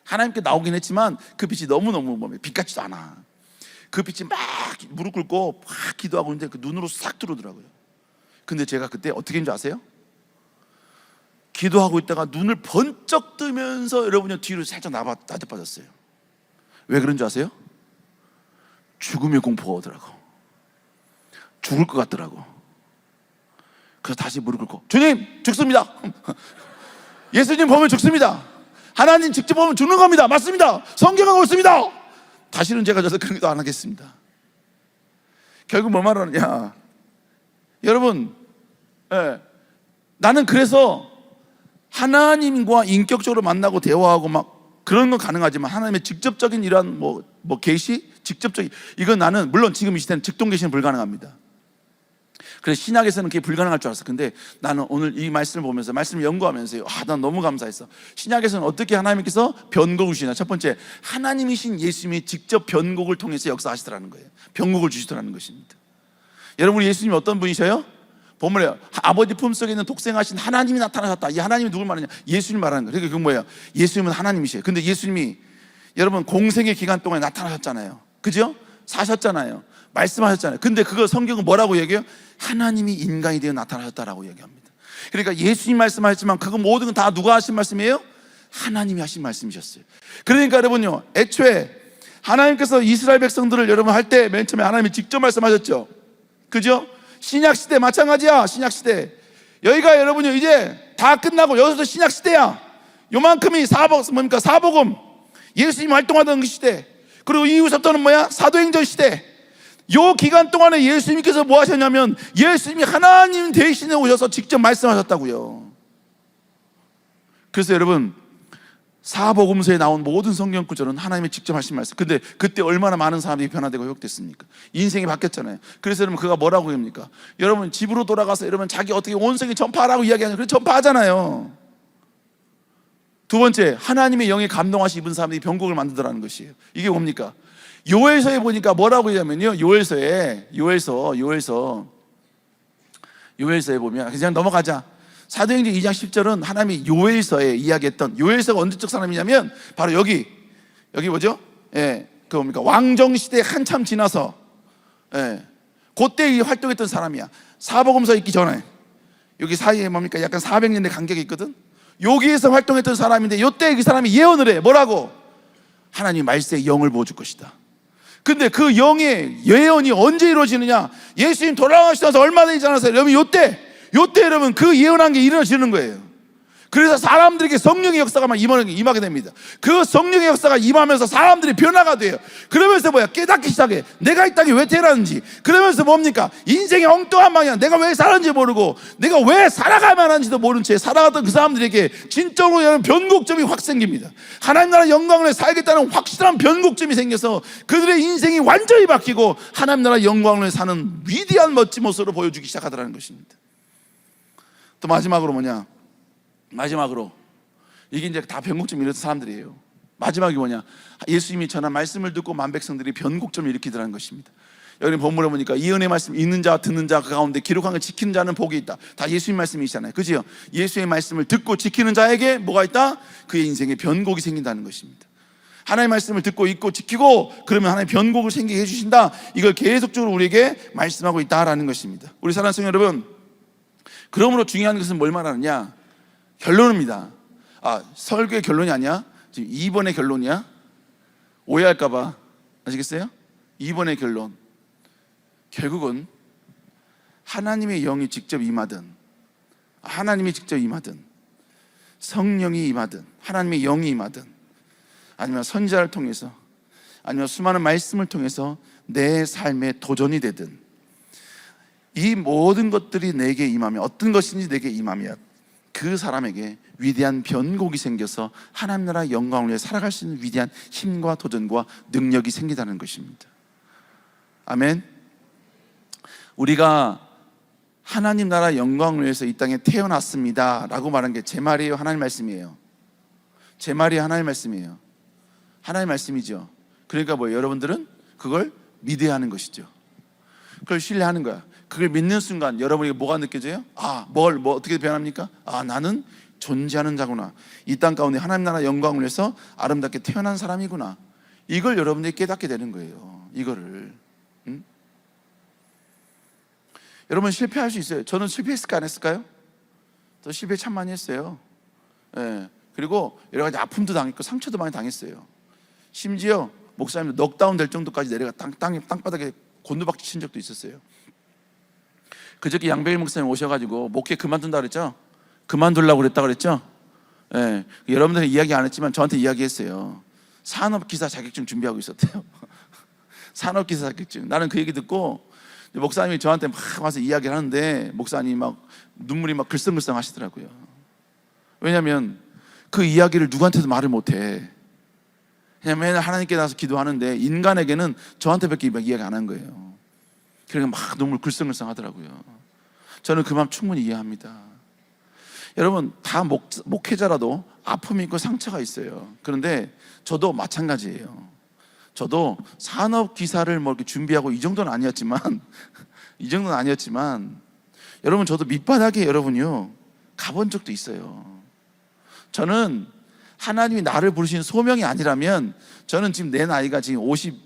Speaker 2: 하나님께 나오긴 했지만 그 빛이 너무너무 빛 같지도 않아. 그 빛이 막 무릎 꿇고 막 기도하고 있는데 그 눈으로 싹 들어오더라고요. 근데 제가 그때 어떻게 했는지 아세요? 기도하고 있다가 눈을 번쩍 뜨면서 여러분이 뒤로 살짝 나눠 빠졌어요. 왜 그런 줄 아세요? 죽음의 공포가 오더라고. 죽을 것 같더라고. 그래서 다시 무릎 꿇고, 주님 죽습니다. 예수님 보면 죽습니다. 하나님 직접 보면 죽는 겁니다. 맞습니다. 성경은 옳습니다. 다시는 제가 저서 그런 것도 안 하겠습니다. 결국 뭐 말하느냐, 여러분, 나는 그래서 하나님과 인격적으로 만나고 대화하고 막 그런 건 가능하지만 하나님의 직접적인 이러한 뭐 계시, 직접적인, 이건 나는 물론 지금 이 시대는 직동 계시는 불가능합니다. 그래서 신약에서는 그게 불가능할 줄 알았어. 근데 나는 오늘 이 말씀을 보면서, 말씀을 연구하면서요, 난 너무 감사했어. 신약에서는 어떻게 하나님께서 변곡을 주시나. 첫 번째, 하나님이신 예수님이 직접 변곡을 통해서 역사하시더라는 거예요. 변곡을 주시더라는 것입니다. 여러분, 예수님이 어떤 분이셔요? 보면요, 아버지 품속에 있는 독생하신 하나님이 나타나셨다. 이 하나님이 누굴 말하냐? 예수님 말하는 거예요. 그러니까 그건 뭐예요? 예수님은 하나님이셔요. 근데 예수님이 여러분 공생의 기간 동안에 나타나셨잖아요. 그죠? 사셨잖아요. 말씀하셨잖아요. 근데 그거 성경은 뭐라고 얘기해요? 하나님이 인간이 되어 나타나셨다라고 얘기합니다. 그러니까 예수님 말씀하셨지만 그거 모든 건 다 누가 하신 말씀이에요? 하나님이 하신 말씀이셨어요. 그러니까 여러분요, 애초에 하나님께서 이스라엘 백성들을 여러분 할 때 맨 처음에 하나님이 직접 말씀하셨죠. 그죠? 신약시대 마찬가지야. 신약시대 여기가 여러분요 이제 다 끝나고 여기서 신약시대야. 요만큼이 사복음, 예수님 활동하던 그 시대. 그리고 이후부터는 뭐야? 사도행전 시대. 요 기간 동안에 예수님께서 뭐 하셨냐면 예수님이 하나님 대신에 오셔서 직접 말씀하셨다고요. 그래서 여러분, 사복음서에 나온 모든 성경 구절은 하나님이 직접 하신 말씀. 근데 그때 얼마나 많은 사람들이 변화되고 회복됐습니까? 인생이 바뀌었잖아요. 그래서 여러분, 그가 뭐라고 합니까? 여러분 집으로 돌아가서 여러분 자기 어떻게 온 세계 전파하라고 이야기하는, 그래서 전파하잖아요. 두 번째, 하나님의 영에 감동하시 입은 사람들이 변곡을 만들더라는 것이에요. 이게 뭡니까? 요엘서에 보니까 뭐라고 하냐면요, 요엘서에 보면, 그냥 넘어가자. 사도행전 2장 10절은 하나님이 요엘서에 이야기했던, 요엘서가 언제적 사람이냐면 바로 여기 뭐죠? 그 뭡니까? 왕정시대 한참 지나서 그때 활동했던 사람이야. 사복음서 읽기 전에 여기 사이에 뭡니까? 약간 400년의 간격이 있거든. 여기에서 활동했던 사람인데 요때 그 사람이 예언을 해. 뭐라고? 하나님 말세에 영을 부어줄 것이다. 근데 그 영의 예언이 언제 이루어지느냐? 예수님 돌아가시면서 얼마 되지 않았어요? 여러분 요때 여러분 그 예언한 게 이루어지는 거예요. 그래서 사람들에게 성령의 역사가 막 임하게 됩니다. 그 성령의 역사가 임하면서 사람들이 변화가 돼요. 그러면서 뭐야? 깨닫기 시작해. 내가 이 땅에 왜 태어났는지. 그러면서 뭡니까? 인생의 엉뚱한 방향, 내가 왜 살았는지 모르고 내가 왜 살아가만 하는지도 모른 채 살아갔던 그 사람들에게 진짜로 여러분 변곡점이 확 생깁니다. 하나님 나라 영광을 위해 살겠다는 확실한 변곡점이 생겨서 그들의 인생이 완전히 바뀌고 하나님 나라 영광을 위해 사는 위대한 멋진 모습으로 보여주기 시작하더라는 것입니다. 또 마지막으로 뭐냐? 마지막으로 이게 이제 다 변곡점이 일으킨 사람들이에요. 마지막이 뭐냐? 예수님이 전한 말씀을 듣고 만백성들이 변곡점을 일으키더라는 것입니다. 여기 본문에 보니까 이 은혜의 말씀 읽는 자와 듣는 자 그 가운데 기록한 걸 지키는 자는 복이 있다. 다 예수님 말씀이시잖아요. 그죠? 예수의 말씀을 듣고 지키는 자에게 뭐가 있다? 그의 인생에 변곡이 생긴다는 것입니다. 하나님의 말씀을 듣고 읽고 지키고 그러면 하나님 변곡을 생기게 해주신다. 이걸 계속적으로 우리에게 말씀하고 있다라는 것입니다. 우리 사랑하는 성도 여러분, 그러므로 중요한 것은 뭘 말하느냐? 결론입니다. 설교의 결론이 아니야. 지금 2번의 결론이야. 오해할까봐. 아시겠어요? 2번의 결론. 결국은 하나님의 영이 직접 임하든, 하나님이 직접 임하든, 성령이 임하든, 하나님의 영이 임하든, 아니면 선지자를 통해서, 아니면 수많은 말씀을 통해서 내 삶의 도전이 되든, 이 모든 것들이 내게 임하면, 어떤 것인지 내게 임하면 그 사람에게 위대한 변곡이 생겨서 하나님 나라 영광을 위해 살아갈 수 있는 위대한 힘과 도전과 능력이 생기다는 것입니다. 아멘. 우리가 하나님 나라 영광을 위해서 이 땅에 태어났습니다 라고 말한 게 제 말이에요? 하나님 말씀이에요? 제 말이 하나님 말씀이에요. 하나님 말씀이죠. 그러니까 뭐예요? 여러분들은 그걸 믿어야 하는 것이죠. 그걸 신뢰하는 거야. 그걸 믿는 순간 여러분에게 뭐가 느껴져요? 어떻게 변합니까? 나는 존재하는 자구나. 이 땅 가운데 하나님 나라 영광을 위해서 아름답게 태어난 사람이구나. 이걸 여러분들이 깨닫게 되는 거예요. 이거를. 여러분 실패할 수 있어요. 저는 실패했을까 안 했을까요? 저 실패 참 많이 했어요. 그리고 여러 가지 아픔도 당했고 상처도 많이 당했어요. 심지어 목사님도 넉다운 될 정도까지 내려가 땅바닥에 곤두박질 친 적도 있었어요. 그저께 양배일 목사님 오셔가지고 목회 그만둔다 그랬죠? 그만두려고 그랬다 그랬죠? 예, 여러분들은 이야기 안 했지만 저한테 이야기했어요. 산업기사 자격증 준비하고 있었대요. 산업기사 자격증. 나는 그 얘기 듣고 목사님이 저한테 막 와서 이야기를 하는데 목사님이 막 눈물이 막 글썽글썽 하시더라고요. 왜냐하면 그 이야기를 누구한테도 말을 못해. 그냥 맨날 하나님께 나서 기도하는데 인간에게는 저한테밖에 이야기 안 한 거예요. 그러니까 막 눈물 글썽글썽 하더라고요. 저는 그 마음 충분히 이해합니다. 여러분 다 목회자라도 아픔이 있고 상처가 있어요. 그런데 저도 마찬가지예요. 저도 산업기사를 뭐 이렇게 준비하고 이 정도는 아니었지만 여러분 저도 밑바닥에 여러분요 가본 적도 있어요. 저는 하나님이 나를 부르신 소명이 아니라면 저는 지금 내 나이가 지금 50이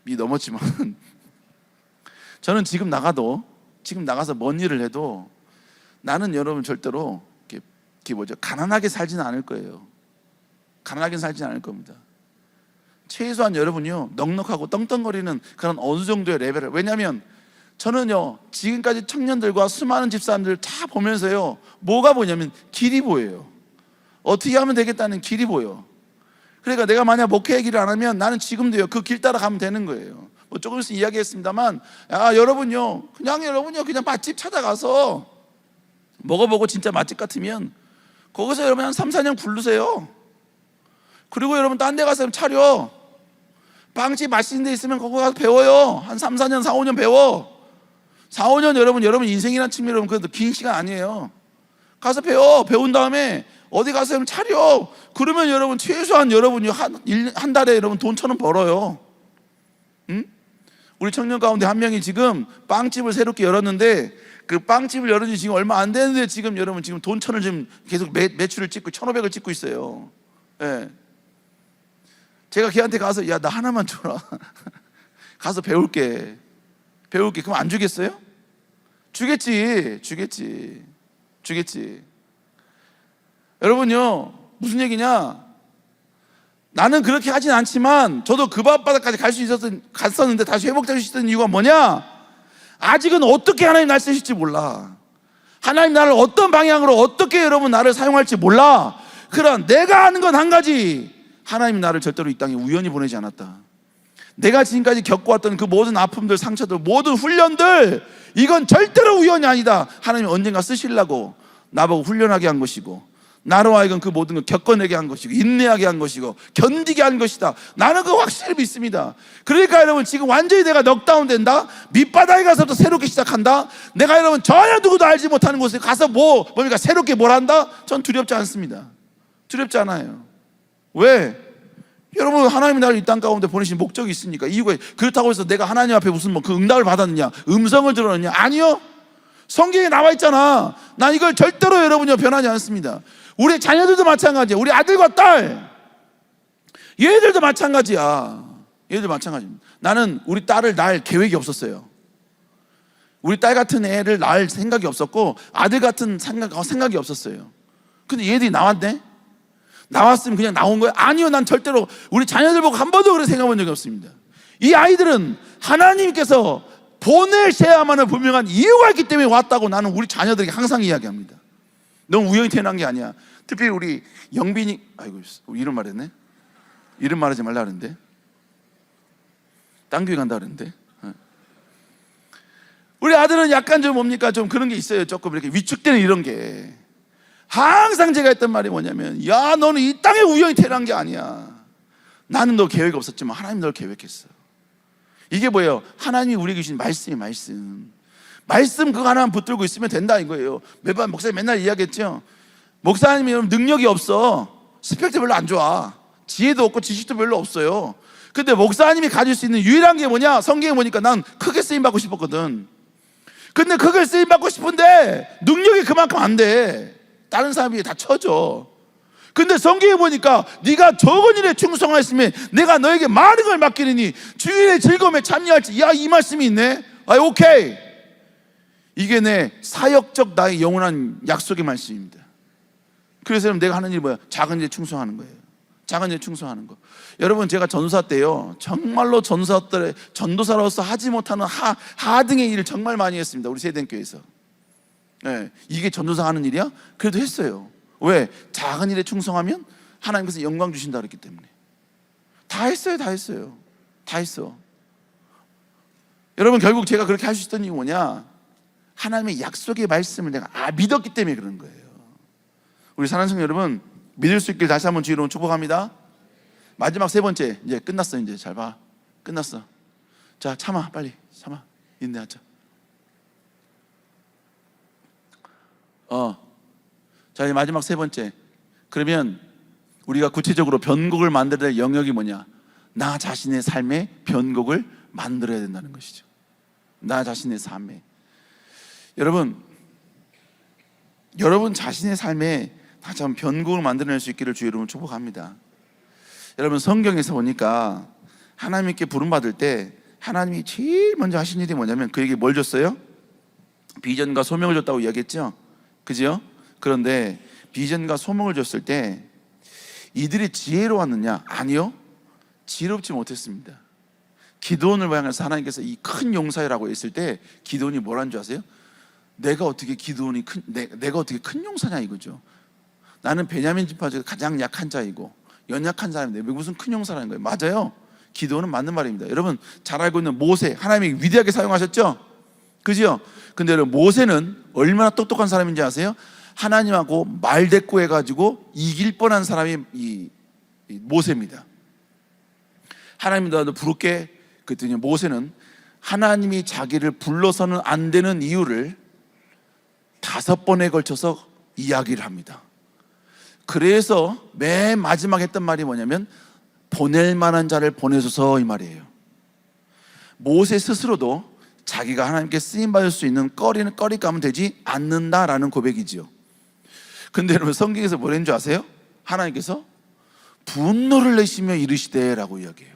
Speaker 2: 넘었지만 저는 지금 나가서 뭔 일을 해도 나는 여러분 절대로 가난하게 살지는 않을 거예요. 가난하게 살지는 않을 겁니다. 최소한 여러분요 넉넉하고 떵떵거리는 그런 어느 정도의 레벨을, 왜냐하면 저는요 지금까지 청년들과 수많은 집사람들 다 보면서요 뭐가 보냐면 길이 보여요. 어떻게 하면 되겠다는 길이 보여. 그러니까 내가 만약 목회의 길을 안 하면 나는 지금도요 그 길 따라 가면 되는 거예요. 뭐 조금 있으면 이야기했습니다만 여러분요 그냥 맛집 찾아가서 먹어보고 진짜 맛집 같으면 거기서 여러분 한 3, 4년 굴르세요. 그리고 여러분 딴 데 가서 차려. 빵집 맛있는 데 있으면 거기 가서 배워요. 한 3, 4년, 4, 5년 배워. 4, 5년 여러분 인생이라는 측면으로 그래도 긴 시간 아니에요. 가서 배운 다음에 어디 가서 차려. 그러면 여러분 최소한 여러분이 한 달에 여러분 돈 1,000원 벌어요. 응? 우리 청년 가운데 한 명이 지금 빵집을 새롭게 열었는데 그 빵집을 열은 지 지금 얼마 안 되는데 지금 여러분 지금 돈 1,000을 지금 계속 매출을 찍고 1,500을 찍고 있어요. 예. 제가 걔한테 가서 야 나 하나만 줘라. 가서 배울게. 그럼 안 주겠어요? 주겠지. 여러분요 무슨 얘기냐? 나는 그렇게 하진 않지만 저도 그 바닥까지 갔었는데 다시 회복될 수 있었던 이유가 뭐냐? 아직은 어떻게 하나님 날 쓰실지 몰라. 하나님 나를 어떤 방향으로 어떻게 여러분 나를 사용할지 몰라. 그러나 내가 아는 건 한 가지, 하나님 나를 절대로 이 땅에 우연히 보내지 않았다. 내가 지금까지 겪어왔던 그 모든 아픔들, 상처들, 모든 훈련들, 이건 절대로 우연이 아니다. 하나님이 언젠가 쓰시려고 나보고 훈련하게 한 것이고, 나로 하여금 그 모든 걸 겪어내게 한 것이고, 인내하게 한 것이고, 견디게 한 것이다. 나는 그거 확실히 믿습니다. 그러니까 여러분 지금 완전히 내가 넉다운 된다. 밑바닥에 가서부터 새롭게 시작한다. 내가 여러분 전혀 누구도 알지 못하는 곳에 가서 뭡니까 새롭게 뭘 한다? 전 두렵지 않습니다. 두렵지 않아요. 왜? 여러분 하나님이 나를 이 땅 가운데 보내신 목적이 있으니까. 이유가 그렇다고 해서 내가 하나님 앞에 무슨 그 응답을 받았느냐, 음성을 들었느냐? 아니요. 성경에 나와 있잖아. 난 이걸 절대로 여러분요 변하지 않습니다. 우리 자녀들도 마찬가지야. 우리 아들과 딸, 얘들도 마찬가지야. 얘들 마찬가지입니다. 나는 우리 딸을 낳을 계획이 없었어요. 우리 딸 같은 애를 낳을 생각이 없었고 아들 같은 생각이 없었어요. 근데 얘들이 나왔네? 나왔으면 그냥 나온 거야? 아니요. 난 절대로 우리 자녀들 보고 한 번도 그렇게 생각해 본 적이 없습니다. 이 아이들은 하나님께서 보내셔야만은 분명한 이유가 있기 때문에 왔다고 나는 우리 자녀들에게 항상 이야기합니다. 넌 우연히 태어난 게 아니야. 특별히 우리 영빈이, 아이고 이름 말했네. 이름 말하지 말라 그랬는데, 딴 교회 간다 그랬는데. 우리 아들은 약간 좀 뭡니까 좀 그런 게 있어요. 조금 이렇게 위축되는 이런 게. 항상 제가 했던 말이 뭐냐면, 야 너는 이 땅에 우연히 태어난 게 아니야. 나는 너 계획 없었지만 하나님 널 계획했어. 이게 뭐예요? 하나님이 우리에게 주신 말씀이 말씀 그거 하나만 붙들고 있으면 된다 이거예요. 매번 목사님 맨날 이야기했죠. 목사님이 능력이 없어. 스펙도 별로 안 좋아. 지혜도 없고 지식도 별로 없어요. 근데 목사님이 가질 수 있는 유일한 게 뭐냐? 성경에 보니까 난 크게 쓰임받고 싶었거든. 근데 크게 쓰임받고 싶은데 능력이 그만큼 안 돼. 다른 사람이 다 쳐줘. 근데 성경에 보니까 네가 적은 일에 충성하였으면 내가 너에게 많은 걸 맡기느니 주일의 즐거움에 참여할지. 야, 이 말씀이 있네. 오케이. 이게 내 사역적 나의 영원한 약속의 말씀입니다. 그래서 내가 하는 일이 뭐야? 작은 일에 충성하는 거예요. 작은 일에 충성하는 거. 여러분, 제가 전도사 때요, 정말로 전도사로서 하지 못하는 하등의 일을 정말 많이 했습니다. 우리 세대교회에서. 네, 이게 전도사 하는 일이야? 그래도 했어요. 왜? 작은 일에 충성하면 하나님께서 영광 주신다 그랬기 때문에. 다 했어요. 다 했어. 여러분, 결국 제가 그렇게 할 수 있던 이유가 뭐냐? 하나님의 약속의 말씀을 내가 믿었기 때문에 그런 거예요. 우리 사랑하는 성도 여러분, 믿을 수 있길 다시 한번 주의로 축복합니다. 마지막 세 번째, 이제 끝났어. 이제 잘 봐. 끝났어. 자, 참아. 빨리 참아. 인내하자. 자, 이제 마지막 세 번째. 그러면 우리가 구체적으로 변곡을 만들어야 될 영역이 뭐냐? 나 자신의 삶에 변곡을 만들어야 된다는 것이죠. 나 자신의 삶에. 여러분 자신의 삶에 다시 한번 변곡을 만들어낼 수 있기를 주의 이름으로 축복합니다. 여러분, 성경에서 보니까 하나님께 부름받을 때 하나님이 제일 먼저 하신 일이 뭐냐면 그에게 뭘 줬어요? 비전과 소명을 줬다고 이야기했죠. 그죠? 그런데 비전과 소명을 줬을 때 이들이 지혜로웠느냐? 아니요, 지혜롭지 못했습니다. 기드온을 향해서 하나님께서 이 큰 용사라고 했을 때 기드온이 뭐라는 줄 아세요? 내가 어떻게 큰 용사냐 이거죠. 나는 베냐민 지파 중에 가장 약한 자이고 연약한 사람인데 왜 무슨 큰 용사라는 거예요? 맞아요. 기도는 맞는 말입니다. 여러분 잘 알고 있는 모세, 하나님이 위대하게 사용하셨죠? 그죠? 근데 여러분, 모세는 얼마나 똑똑한 사람인지 아세요? 하나님하고 말대꾸 해가지고 이길 뻔한 사람이 이 모세입니다. 하나님이 나도 부를게 그랬더니 모세는 하나님이 자기를 불러서는 안 되는 이유를 5번에 걸쳐서 이야기를 합니다. 그래서 맨 마지막 했던 말이 뭐냐면 보낼 만한 자를 보내소서, 이 말이에요. 모세 스스로도 자기가 하나님께 쓰임받을 수 있는 꺼리감은 되지 않는다라는 고백이지요. 근데 여러분, 성경에서 뭐라는 줄 아세요? 하나님께서 분노를 내시며 이르시되 라고 이야기해요.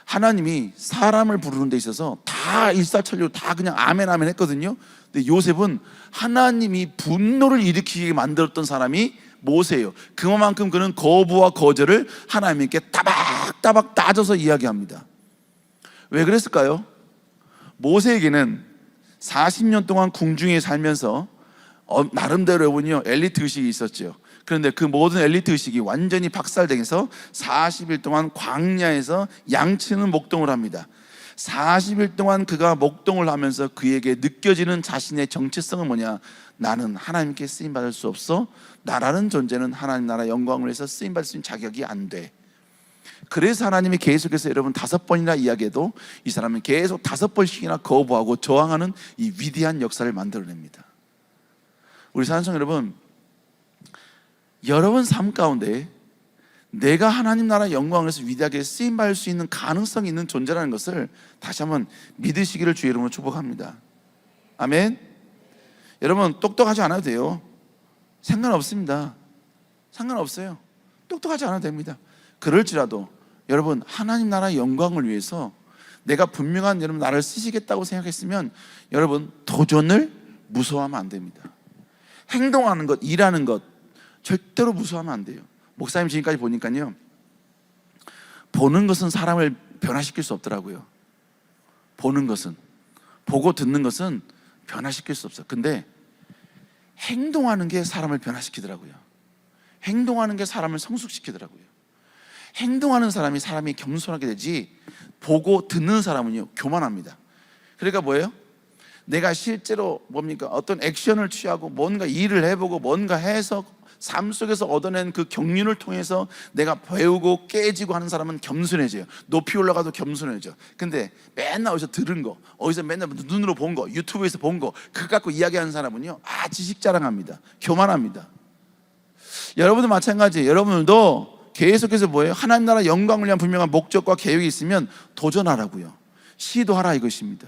Speaker 2: 하나님이 사람을 부르는 데 있어서 다 일사천리로 다 그냥 아멘 했거든요. 근데 요셉은 하나님이 분노를 일으키게 만들었던 사람이 모세예요. 그만큼 그는 거부와 거절을 하나님께 따박따박 따져서 이야기합니다. 왜 그랬을까요? 모세에게는 40년 동안 궁중에 살면서 나름대로 여러분요, 엘리트 의식이 있었죠. 그런데 그 모든 엘리트 의식이 완전히 박살당해서 40일 동안 광야에서 양치는 목동을 합니다. 40일 동안 그가 목동을 하면서 그에게 느껴지는 자신의 정체성은 뭐냐? 나는 하나님께 쓰임받을 수 없어. 나라는 존재는 하나님 나라 영광을 위해서 쓰임받을 수 있는 자격이 안 돼. 그래서 하나님이 계속해서 여러분 5번이나 이야기해도 이 사람은 계속 5번씩이나 거부하고 저항하는 이 위대한 역사를 만들어냅니다. 우리 사랑하는 여러분, 여러분 삶 가운데 내가 하나님 나라 영광을 위해서 위대하게 쓰임받을 수 있는 가능성이 있는 존재라는 것을 다시 한번 믿으시기를 주의 이름으로 축복합니다. 아멘. 여러분 똑똑하지 않아도 돼요. 상관없습니다. 상관없어요. 똑똑하지 않아도 됩니다. 그럴지라도 여러분 하나님 나라 영광을 위해서 내가 분명한 여러분 나를 쓰시겠다고 생각했으면 여러분 도전을 무서워하면 안 됩니다. 행동하는 것, 일하는 것 절대로 무서워하면 안 돼요. 목사님 지금까지 보니까요, 보는 것은 사람을 변화시킬 수 없더라고요. 보는 것은, 보고 듣는 것은 변화시킬 수 없어요. 근데 행동하는 게 사람을 변화시키더라고요. 행동하는 게 사람을 성숙시키더라고요. 행동하는 사람이 겸손하게 되지, 보고 듣는 사람은요 교만합니다. 그러니까 뭐예요? 내가 실제로 뭡니까? 어떤 액션을 취하고 뭔가 일을 해보고 뭔가 해서 삶 속에서 얻어낸 그 경륜을 통해서 내가 배우고 깨지고 하는 사람은 겸손해져요. 높이 올라가도 겸손해져. 근데 맨날 어디서 들은 거, 어디서 맨날 눈으로 본 거, 유튜브에서 본 거, 그거 갖고 이야기하는 사람은요, 지식 자랑합니다. 교만합니다. 여러분도 마찬가지예요. 여러분들도 계속해서 뭐예요? 하나님 나라 영광을 위한 분명한 목적과 계획이 있으면 도전하라고요. 시도하라 이것입니다.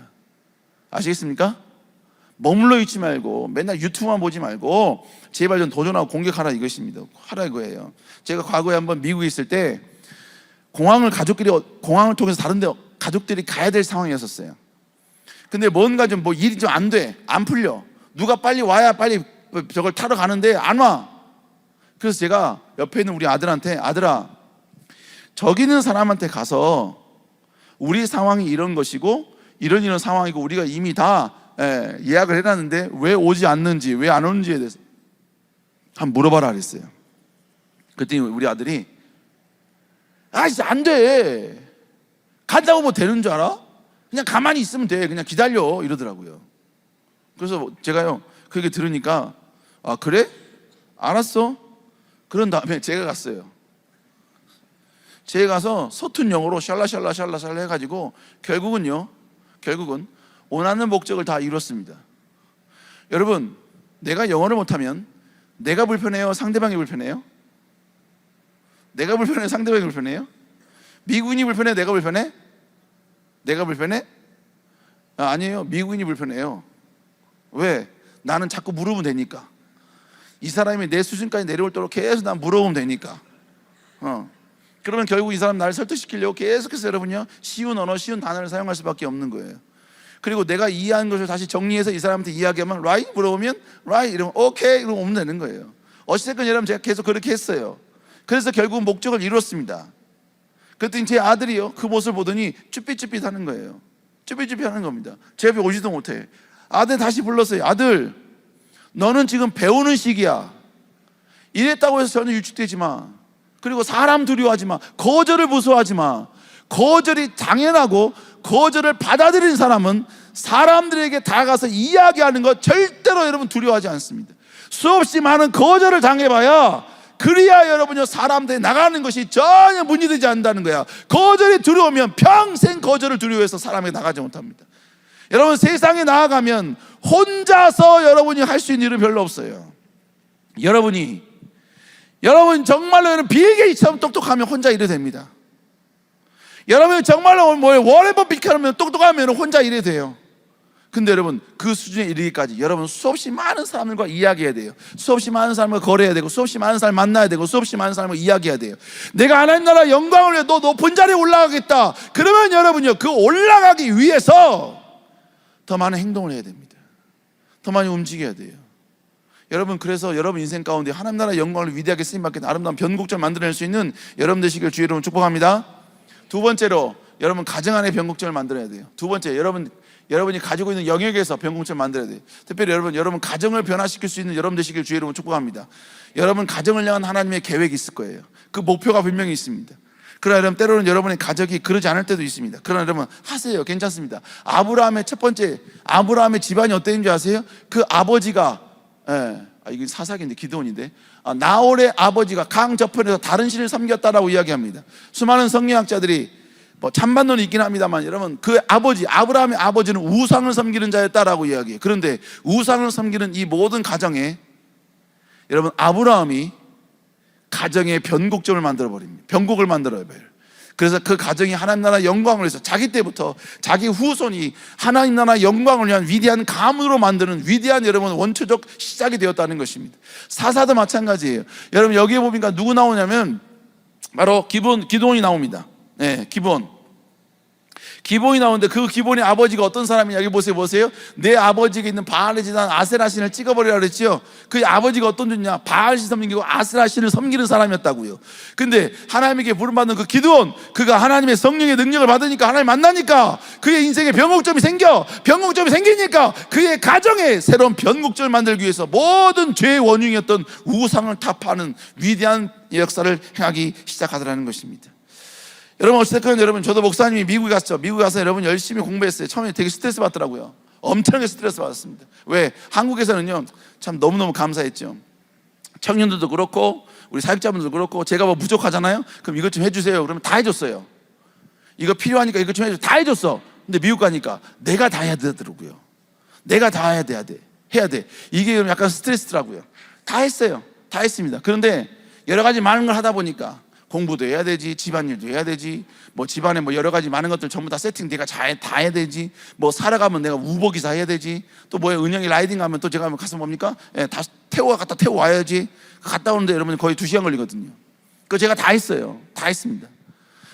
Speaker 2: 아시겠습니까? 머물러 있지 말고 맨날 유튜브만 보지 말고 제발 좀 도전하고 공격하라 이것입니다. 하라 이거예요. 제가 과거에 한번 미국에 있을 때 공항을 통해서 다른 데 가족들이 가야 될 상황이었어요. 근데 뭔가 좀 일이 좀 안 돼. 안 풀려. 누가 빨리 와야 빨리 저걸 타러 가는데 안 와. 그래서 제가 옆에 있는 우리 아들한테, 아들아, 저기 있는 사람한테 가서 우리 상황이 이런 것이고 이런 상황이고 우리가 이미 다 예약을 해놨는데 왜 오지 않는지, 왜 안 오는지에 대해서 한번 물어봐라 그랬어요. 그랬더니 우리 아들이 진짜 안 돼. 간다고 뭐 되는 줄 알아? 그냥 가만히 있으면 돼. 그냥 기다려. 이러더라고요. 그래서 제가요, 그 얘기 들으니까 그래? 알았어. 그런 다음에 제가 갔어요. 제가 가서 서툰 영어로 샬라샬라 해가지고 결국은 원하는 목적을 다 이뤘습니다. 여러분, 내가 영어를 못하면 내가 불편해요? 상대방이 불편해요? 내가 불편해요? 상대방이 불편해요? 미국인이 불편해? 내가 불편해? 내가 불편해? 아니에요. 미국인이 불편해요. 왜? 나는 자꾸 물으면 되니까. 이 사람이 내 수준까지 내려올도록 계속 난 물어보면 되니까. 그러면 결국 이 사람 나를 설득시키려고 계속해서 여러분요, 쉬운 언어, 쉬운 단어를 사용할 수밖에 없는 거예요. 그리고 내가 이해한 것을 다시 정리해서 이 사람한테 이야기하면 right? 물어보면 right? 이러면 오케이? 이러면 오면 되는 거예요. 어찌됐건 여러분, 제가 계속 그렇게 했어요. 그래서 결국 목적을 이뤘습니다. 그랬더니 제 아들이요, 그 모습을 보더니 쭈삣쭈삣 하는 거예요. 쭈삣쭈삣 하는 겁니다. 제 옆에 오지도 못해. 아들 다시 불렀어요. 아들, 너는 지금 배우는 시기야. 이랬다고 해서 전혀 유축되지 마. 그리고 사람 두려워하지 마. 거절을 무서워하지 마. 거절이 당연하고 거절을 받아들이는 사람은 사람들에게 다가가서 이야기하는 것 절대로 여러분 두려워하지 않습니다. 수없이 많은 거절을 당해봐야 그래야 여러분요, 사람들이 나가는 것이 전혀 문이 되지 않는다는 거야. 거절이 두려우면 평생 거절을 두려워해서 사람에게 나가지 못합니다. 여러분, 세상에 나아가면 혼자서 여러분이 할 수 있는 일은 별로 없어요. 여러분 정말로 여러분 빌 게이츠처럼 똑똑하면 혼자 일이 됩니다. 여러분 정말로 워렌 버핏처럼 똑똑하면 혼자 일이 돼요. 근데 여러분, 그 수준에 이르기까지 여러분 수없이 많은 사람들과 이야기해야 돼요. 수없이 많은 사람과 거래해야 되고, 수없이 많은 사람을 만나야 되고, 수없이 많은 사람과 이야기해야 돼요. 내가 하나님 나라 영광을 위해 너 높은 자리에 올라가겠다. 그러면 여러분요, 그 올라가기 위해서 더 많은 행동을 해야 됩니다. 더 많이 움직여야 돼요. 여러분, 그래서 여러분 인생 가운데 하나님 나라 영광을 위대하게 쓰임받게 아름다운 변곡점을 만들어낼 수 있는 여러분 되시길 주의 이름으로 축복합니다. 두 번째로, 여러분 가정 안에 변곡점을 만들어야 돼요. 두 번째, 여러분이 가지고 있는 영역에서 변곡점을 만들어야 돼요. 특별히 여러분 가정을 변화시킬 수 있는 여러분 되시길 주의 이름으로 축복합니다. 여러분 가정을 향한 하나님의 계획이 있을 거예요. 그 목표가 분명히 있습니다. 그러나 여러분, 때로는 여러분의 가족이 그러지 않을 때도 있습니다. 그러나 여러분 하세요. 괜찮습니다. 아브라함의 첫 번째, 아브라함의 집안이 어땠는지 아세요? 그 아버지가 이게 사사기인데, 기드온인데, 나홀의 아버지가 강 저편에서 다른 신을 섬겼다라고 이야기합니다. 수많은 성경학자들이 찬반론이 있긴 합니다만, 여러분 그 아브라함의 아버지는 우상을 섬기는 자였다라고 이야기해요. 그런데 우상을 섬기는 이 모든 가정에 여러분, 아브라함이 가정의 변곡점을 만들어버립니다. 변곡을 만들어버려요. 그래서 그 가정이 하나님 나라 영광을 위해서 자기 때부터 자기 후손이 하나님 나라 영광을 위한 위대한 가문으로 만드는 위대한 여러분 원초적 시작이 되었다는 것입니다. 사사도 마찬가지예요. 여러분 여기에 보니까 누구 나오냐면 바로 기드온이 나옵니다. 기본이 나오는데, 그 기본의 아버지가 어떤 사람이냐, 여기 보세요. 내 아버지가 있는 바알의 지단 아세라 신을 찍어버리라 그랬죠. 그 아버지가 어떤 존재냐, 바알 신 섬기고 아세라 신을 섬기는 사람이었다고요. 근데 하나님에게 부름받는 그 기드온, 그가 하나님의 성령의 능력을 받으니까, 하나님 만나니까 그의 인생에 변곡점이 생기니까 그의 가정에 새로운 변곡점을 만들기 위해서 모든 죄의 원흉이었던 우상을 타파하는 위대한 역사를 행하기 시작하더라는 것입니다. 여러분 어쨌든 여러분, 저도 목사님이 미국에 갔죠. 미국에 가서 여러분 열심히 공부했어요. 처음에 되게 스트레스 받더라고요. 엄청나게 스트레스 받았습니다. 왜? 한국에서는요, 참 너무너무 감사했죠. 청년들도 그렇고 우리 사역자분들도 그렇고, 제가 뭐 부족하잖아요. 그럼 이것 좀 해주세요. 그러면 다 해줬어요. 이거 필요하니까 이것 좀 해줘. 다 해줬어. 근데 미국 가니까 내가 다 해야 되더라고요. 내가 다 해야 돼. 이게 약간 스트레스더라고요. 다 했어요. 다 했습니다. 그런데 여러 가지 많은 걸 하다 보니까 공부도 해야 되지, 집안일도 해야 되지, 집안에 여러 가지 많은 것들 전부 다 세팅 내가 다 해야 되지, 살아가면 내가 우버기사 해야 되지, 또 은영이 라이딩 가면 또 제가 가서 뭡니까? 다시 갖다 태워 와야지. 갔다 오는데 여러분 거의 2시간 걸리거든요. 그거 제가 다 했어요. 다 했습니다.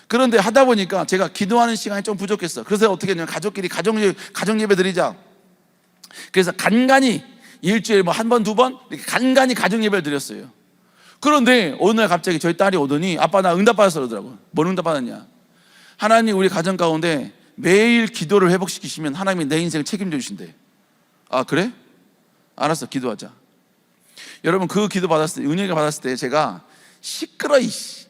Speaker 2: 그런데 하다 보니까 제가 기도하는 시간이 좀 부족했어. 그래서 어떻게 했냐면, 가족끼리 가정 예배 드리자. 그래서 간간히 일주일에 한 번, 두 번 이렇게 간간히 가정 예배를 드렸어요. 그런데 어느 날 갑자기 저희 딸이 오더니 아빠 나 응답받았어 그러더라고요. 뭘 응답받았냐? 하나님 우리 가정 가운데 매일 기도를 회복시키시면 하나님이 내 인생을 책임져 주신대. 아 그래? 알았어, 기도하자. 여러분 그 기도 받았을 때, 은혜가 받았을 때 제가 시끄러 이씨,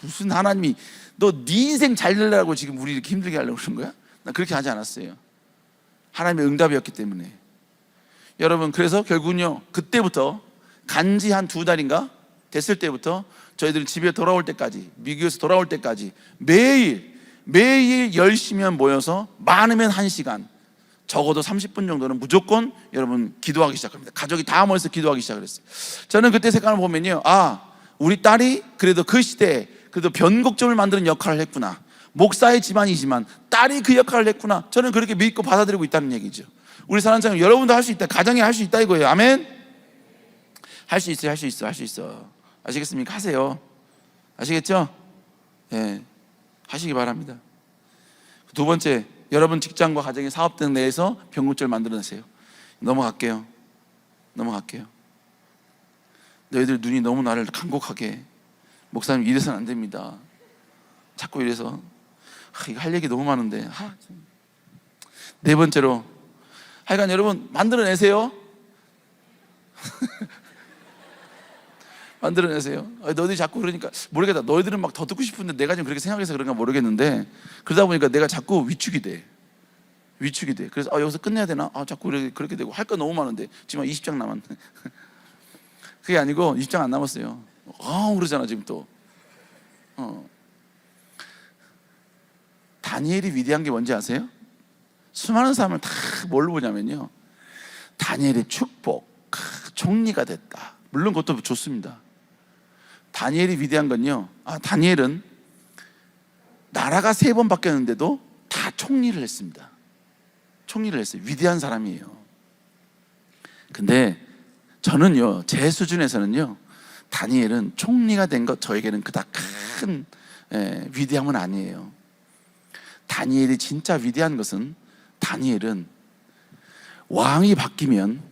Speaker 2: 무슨 하나님이 너 네 인생 잘 되려고 지금 우리 이렇게 힘들게 하려고 그런 거야? 나 그렇게 하지 않았어요. 하나님의 응답이었기 때문에. 여러분 그래서 결국은요, 그때부터 간지 한 2달인가 됐을 때부터 저희들이 집에 돌아올 때까지, 미국에서 돌아올 때까지 매일 열심히 모여서 많으면 1시간, 적어도 30분 정도는 무조건 여러분 기도하기 시작합니다. 가족이 다 모여서 기도하기 시작을 했어요. 저는 그때 색깔을 보면요, 아 우리 딸이 그래도 그 시대에 그래도 변곡점을 만드는 역할을 했구나. 목사의 집안이지만 딸이 그 역할을 했구나. 저는 그렇게 믿고 받아들이고 있다는 얘기죠. 우리 사랑하는 사람 여러분도 할 수 있다. 가정에 할 수 있다 이거예요. 아멘. 할 수 있어요. 할 수 있어. 할 수 있어. 아시겠습니까? 하세요. 아시겠죠? 예, 하시기 바랍니다. 두 번째, 여러분 직장과 가정의 사업 등 내에서 변곡점을 만들어내세요. 넘어갈게요. 너희들 눈이 너무 나를 간곡하게 해. 목사님 이래서는 안 됩니다. 자꾸 이래서 이거 할 얘기 너무 많은데. 네 번째로, 하여간 여러분 만들어내세요. 만들어내세요. 너희들이 자꾸 그러니까 모르겠다. 너희들은 막 더 듣고 싶은데 내가 지금 그렇게 생각해서 그런가 모르겠는데, 그러다 보니까 내가 자꾸 위축이 돼. 그래서 여기서 끝내야 되나? 자꾸 그렇게 되고 할 거 너무 많은데 지금 20장 남았네. 그게 아니고 20장 안 남았어요. 그러잖아 지금 또. 다니엘이 위대한 게 뭔지 아세요? 수많은 사람을 다 뭘로 보냐면요, 다니엘의 축복, 총리가 됐다. 물론 그것도 좋습니다. 다니엘이 위대한 건요, 다니엘은 나라가 3번 바뀌었는데도 다 총리를 했습니다. 총리를 했어요. 위대한 사람이에요. 근데 저는요, 제 수준에서는요, 다니엘은 총리가 된 것 저에게는 그닥 큰 위대함은 아니에요. 다니엘이 진짜 위대한 것은, 다니엘은 왕이 바뀌면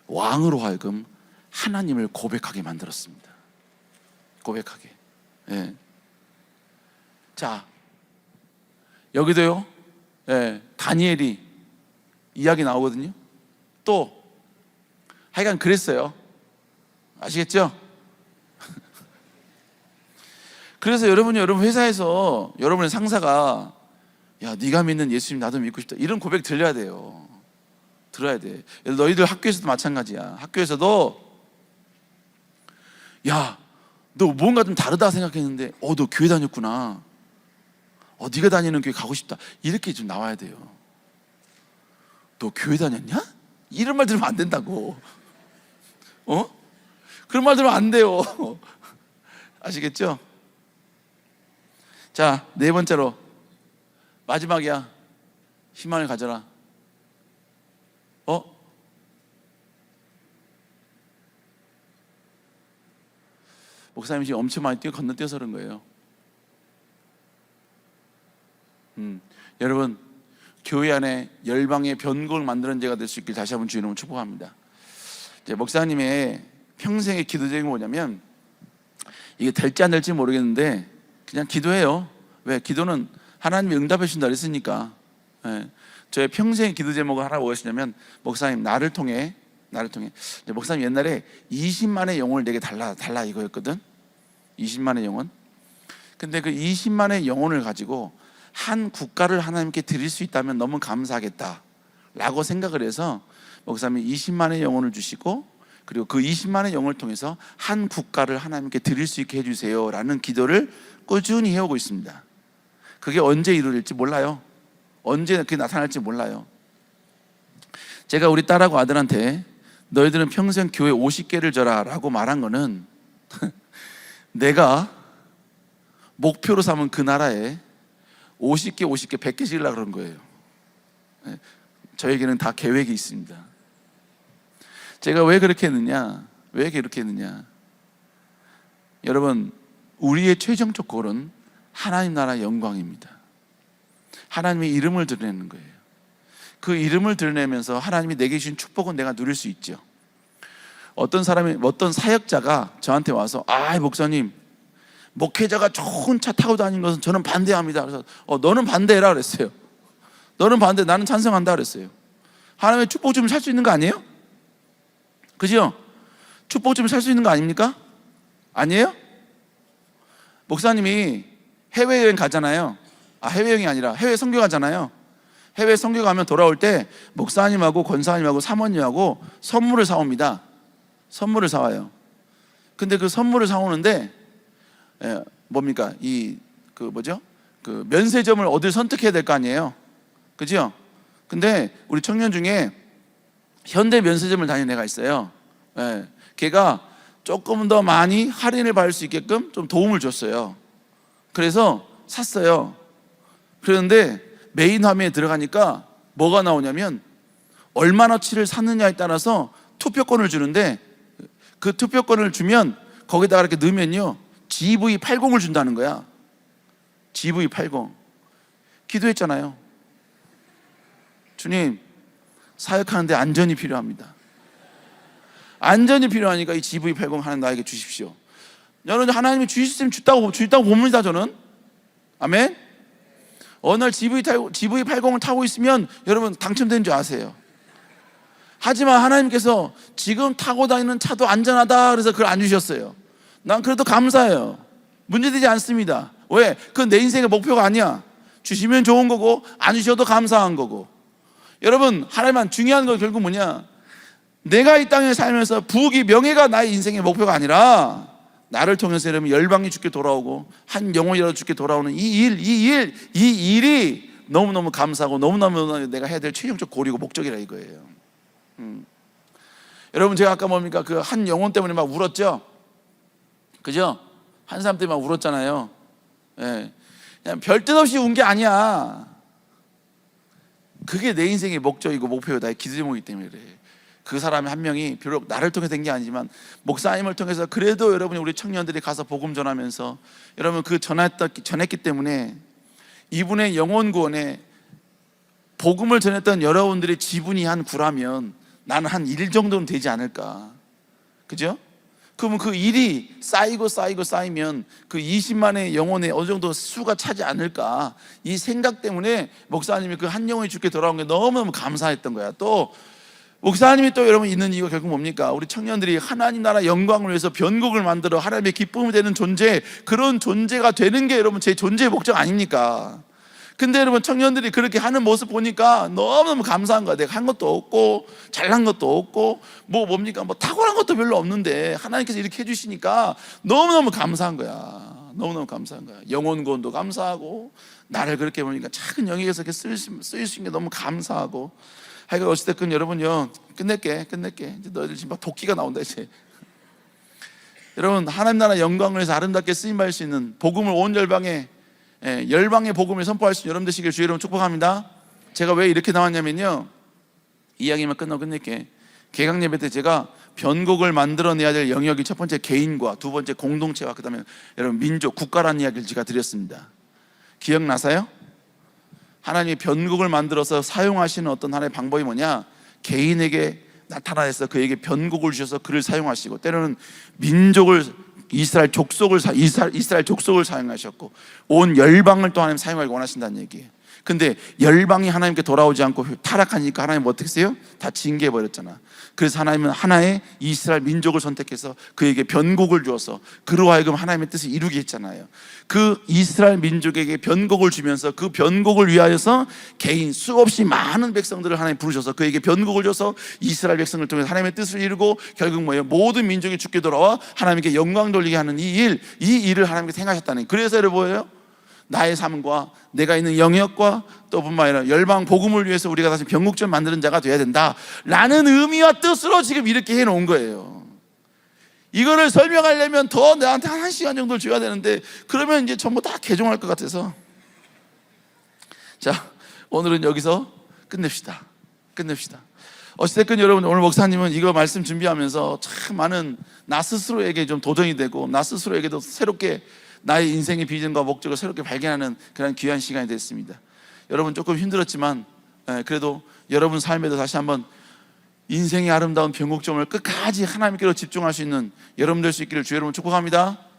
Speaker 2: 왕으로 하여금 하나님을 고백하게 만들었습니다. 고백하게. 예. 자, 여기도요, 다니엘이 이야기 나오거든요. 또 하여간 그랬어요. 아시겠죠? 그래서 여러분 회사에서 여러분의 상사가 야 네가 믿는 예수님 나도 믿고 싶다, 이런 고백 들려야 돼요. 들어야 돼. 너희들 학교에서도 마찬가지야. 학교에서도 야 너 뭔가 좀 다르다 생각했는데 너 교회 다녔구나, 네가 다니는 교회 가고 싶다, 이렇게 좀 나와야 돼요. 너 교회 다녔냐? 이런 말 들으면 안 된다고. 그런 말 들으면 안 돼요. 아시겠죠? 자, 네 번째로, 마지막이야. 희망을 가져라. 목사님이 지금 엄청 많이 건너뛰어서 그런 거예요. 여러분, 교회 안에 열방의 변곡을 만드는 자가 될 수 있길 다시 한번 주의 이름으로 축복합니다. 이제 목사님의 평생의 기도 제목이 뭐냐면, 이게 될지 안 될지 모르겠는데 그냥 기도해요. 왜? 기도는 하나님이 응답해 주신다 그랬으니까. 저의 평생의 기도 제목을 하나 무엇이냐면, 목사님 나를 통해 목사님 옛날에 20만의 영혼을 내게 달라 이거였거든. 20만의 영혼. 근데 그 20만의 영혼을 가지고 한 국가를 하나님께 드릴 수 있다면 너무 감사하겠다 라고 생각을 해서, 목사님이 20만의 영혼을 주시고, 그리고 그 20만의 영혼을 통해서 한 국가를 하나님께 드릴 수 있게 해주세요 라는 기도를 꾸준히 해오고 있습니다. 그게 언제 이루어질지 몰라요. 언제 그게 나타날지 몰라요. 제가 우리 딸하고 아들한테 너희들은 평생 교회 50개를 져라 라고 말한 거는 내가 목표로 삼은 그 나라에 50개 100개 지으려고 그런 거예요. 저에게는 다 계획이 있습니다. 제가 왜 그렇게 했느냐? 여러분, 우리의 최종적 골은 하나님 나라의 영광입니다. 하나님의 이름을 드러내는 거예요. 그 이름을 드러내면서 하나님이 내게 주신 축복은 내가 누릴 수 있죠. 어떤 사역자가 저한테 와서 목사님, 목회자가 좋은 차 타고 다니는 것은 저는 반대합니다. 그래서 너는 반대해라 그랬어요. 너는 반대, 나는 찬성한다 그랬어요. 하나님의 축복 주면 살 수 있는 거 아니에요? 그죠? 축복 주면 살 수 있는 거 아닙니까? 아니에요? 목사님이 해외여행 가잖아요. 해외여행이 아니라 해외 선교 가잖아요. 해외 선교 가면 돌아올 때 목사님하고 권사님하고 사모님하고 선물을 사옵니다. 선물을 사와요. 근데 그 선물을 사오는데 뭡니까? 그 면세점을 어딜 선택해야 될 거 아니에요. 그죠? 근데 우리 청년 중에 현대 면세점을 다니는 애가 있어요. 걔가 조금 더 많이 할인을 받을 수 있게끔 좀 도움을 줬어요. 그래서 샀어요. 그런데 메인 화면에 들어가니까 뭐가 나오냐면 얼마나치를 샀느냐에 따라서 투표권을 주는데, 그 투표권을 주면 거기다가 이렇게 넣으면요 GV80을 준다는 거야. GV80. 기도했잖아요. 주님, 사역하는데 안전이 필요합니다. 안전이 필요하니까 이 GV80 하나님 나에게 주십시오. 여러분, 하나님이 주시면 주다고 봅니다. 저는. 아멘. 어느 날 GV80을 타고 있으면 여러분 당첨된 줄 아세요. 하지만 하나님께서 지금 타고 다니는 차도 안전하다 그래서 그걸 안 주셨어요. 난 그래도 감사해요. 문제되지 않습니다. 왜? 그건 내 인생의 목표가 아니야. 주시면 좋은 거고 안 주셔도 감사한 거고. 여러분, 하나님은 중요한 건 결국 뭐냐? 내가 이 땅에 살면서 부귀 명예가 나의 인생의 목표가 아니라 나를 통해서 여러분 열방이 주께 돌아오고 한 영혼이라도 주께 돌아오는 이 일이 너무너무 감사하고 너무너무 내가 해야 될 최종적 고리고 목적이라 이거예요. 여러분, 제가 아까 뭡니까? 그 한 영혼 때문에 막 울었죠? 그죠? 한 사람 때문에 막 울었잖아요. 그냥 별 뜻 없이 운 게 아니야. 그게 내 인생의 목적이고 목표요, 나의 기도 제목이기 때문에 그래. 그 사람이 한 명이 비록 나를 통해 된 게 아니지만 목사님을 통해서 그래도 여러분이 우리 청년들이 가서 복음 전하면서 여러분 전했기 때문에 이분의 영혼 구원에 복음을 전했던 여러분들의 지분이 한 9라면 나는 한 1 정도는 되지 않을까. 그죠? 그러면 그 일이 쌓이면 그 20만의 영혼의 어느 정도 수가 차지 않을까. 이 생각 때문에 목사님이 그 한 영혼이 주께 돌아온 게 너무너무 감사했던 거야. 또 목사님이 또 여러분 있는 이유가 결국 뭡니까? 우리 청년들이 하나님 나라 영광을 위해서 변곡을 만들어 하나님의 기쁨이 되는 존재, 그런 존재가 되는 게 여러분 제 존재의 목적 아닙니까? 근데 여러분, 청년들이 그렇게 하는 모습 보니까 너무너무 감사한 거야. 내가 한 것도 없고 잘난 것도 없고 뭡니까? 탁월한 것도 별로 없는데 하나님께서 이렇게 해주시니까 너무너무 감사한 거야. 너무너무 감사한 거야. 영혼 구원도 감사하고 나를 그렇게 보니까 작은 영역에서 이렇게 쓰이신 게 너무 감사하고. 하여간 어찌됐든 여러분요, 끝낼게. 이제 너희들 지금 막 도끼가 나온다 이제. 여러분, 하나님 나라 영광을 위해서 아름답게 쓰임받을 수 있는 복음을 온 열방의 복음을 선포할 수 있는 여러분 되시길 주의 이름으로 축복합니다. 제가 왜 이렇게 나왔냐면요, 이야기만 끝나고 끝낼게. 개강 예배 때 제가 변곡을 만들어내야 될 영역이 첫 번째 개인과 두 번째 공동체와 그 다음에 여러분 민족, 국가라는 이야기를 제가 드렸습니다. 기억나세요? 하나님이 변곡을 만들어서 사용하시는 어떤 하나의 방법이 뭐냐? 개인에게 나타나서 그에게 변곡을 주셔서 그를 사용하시고, 때로는 민족을, 이스라엘 족속을 사용하셨고, 온 열방을 또 하나님 사용하기 원하신다는 얘기예요. 근데 열방이 하나님께 돌아오지 않고 타락하니까 하나님 어떻게 했어요? 다 징계해버렸잖아. 그래서 하나님은 하나의 이스라엘 민족을 선택해서 그에게 변곡을 주어서 그로 하여금 하나님의 뜻을 이루게 했잖아요. 그 이스라엘 민족에게 변곡을 주면서 그 변곡을 위하여서 개인 수없이 많은 백성들을 하나님 부르셔서 그에게 변곡을 줘서 이스라엘 백성을 통해서 하나님의 뜻을 이루고 결국 뭐예요? 모든 민족이 주께 돌아와 하나님께 영광 돌리게 하는 이 일을 하나님께 행하셨다는. 그래서 여러분 뭐예요? 나의 삶과 내가 있는 영역과 또 뿐만 아니라 열방 복음을 위해서 우리가 다시 변곡점 만드는 자가 돼야 된다라는 의미와 뜻으로 지금 이렇게 해놓은 거예요. 이거를 설명하려면 더 나한테 한 1시간 정도를 줘야 되는데 그러면 이제 전부 다 개종할 것 같아서, 자, 오늘은 여기서 끝냅시다. 어찌됐든 여러분, 오늘 목사님은 이거 말씀 준비하면서 참 많은 나 스스로에게 좀 도전이 되고 나 스스로에게도 새롭게 나의 인생의 비전과 목적을 새롭게 발견하는 그런 귀한 시간이 됐습니다. 여러분 조금 힘들었지만 그래도 여러분 삶에도 다시 한번 인생의 아름다운 변곡점을 끝까지 하나님께로 집중할 수 있는 여러분 될 수 있기를 주 여러분 축복합니다.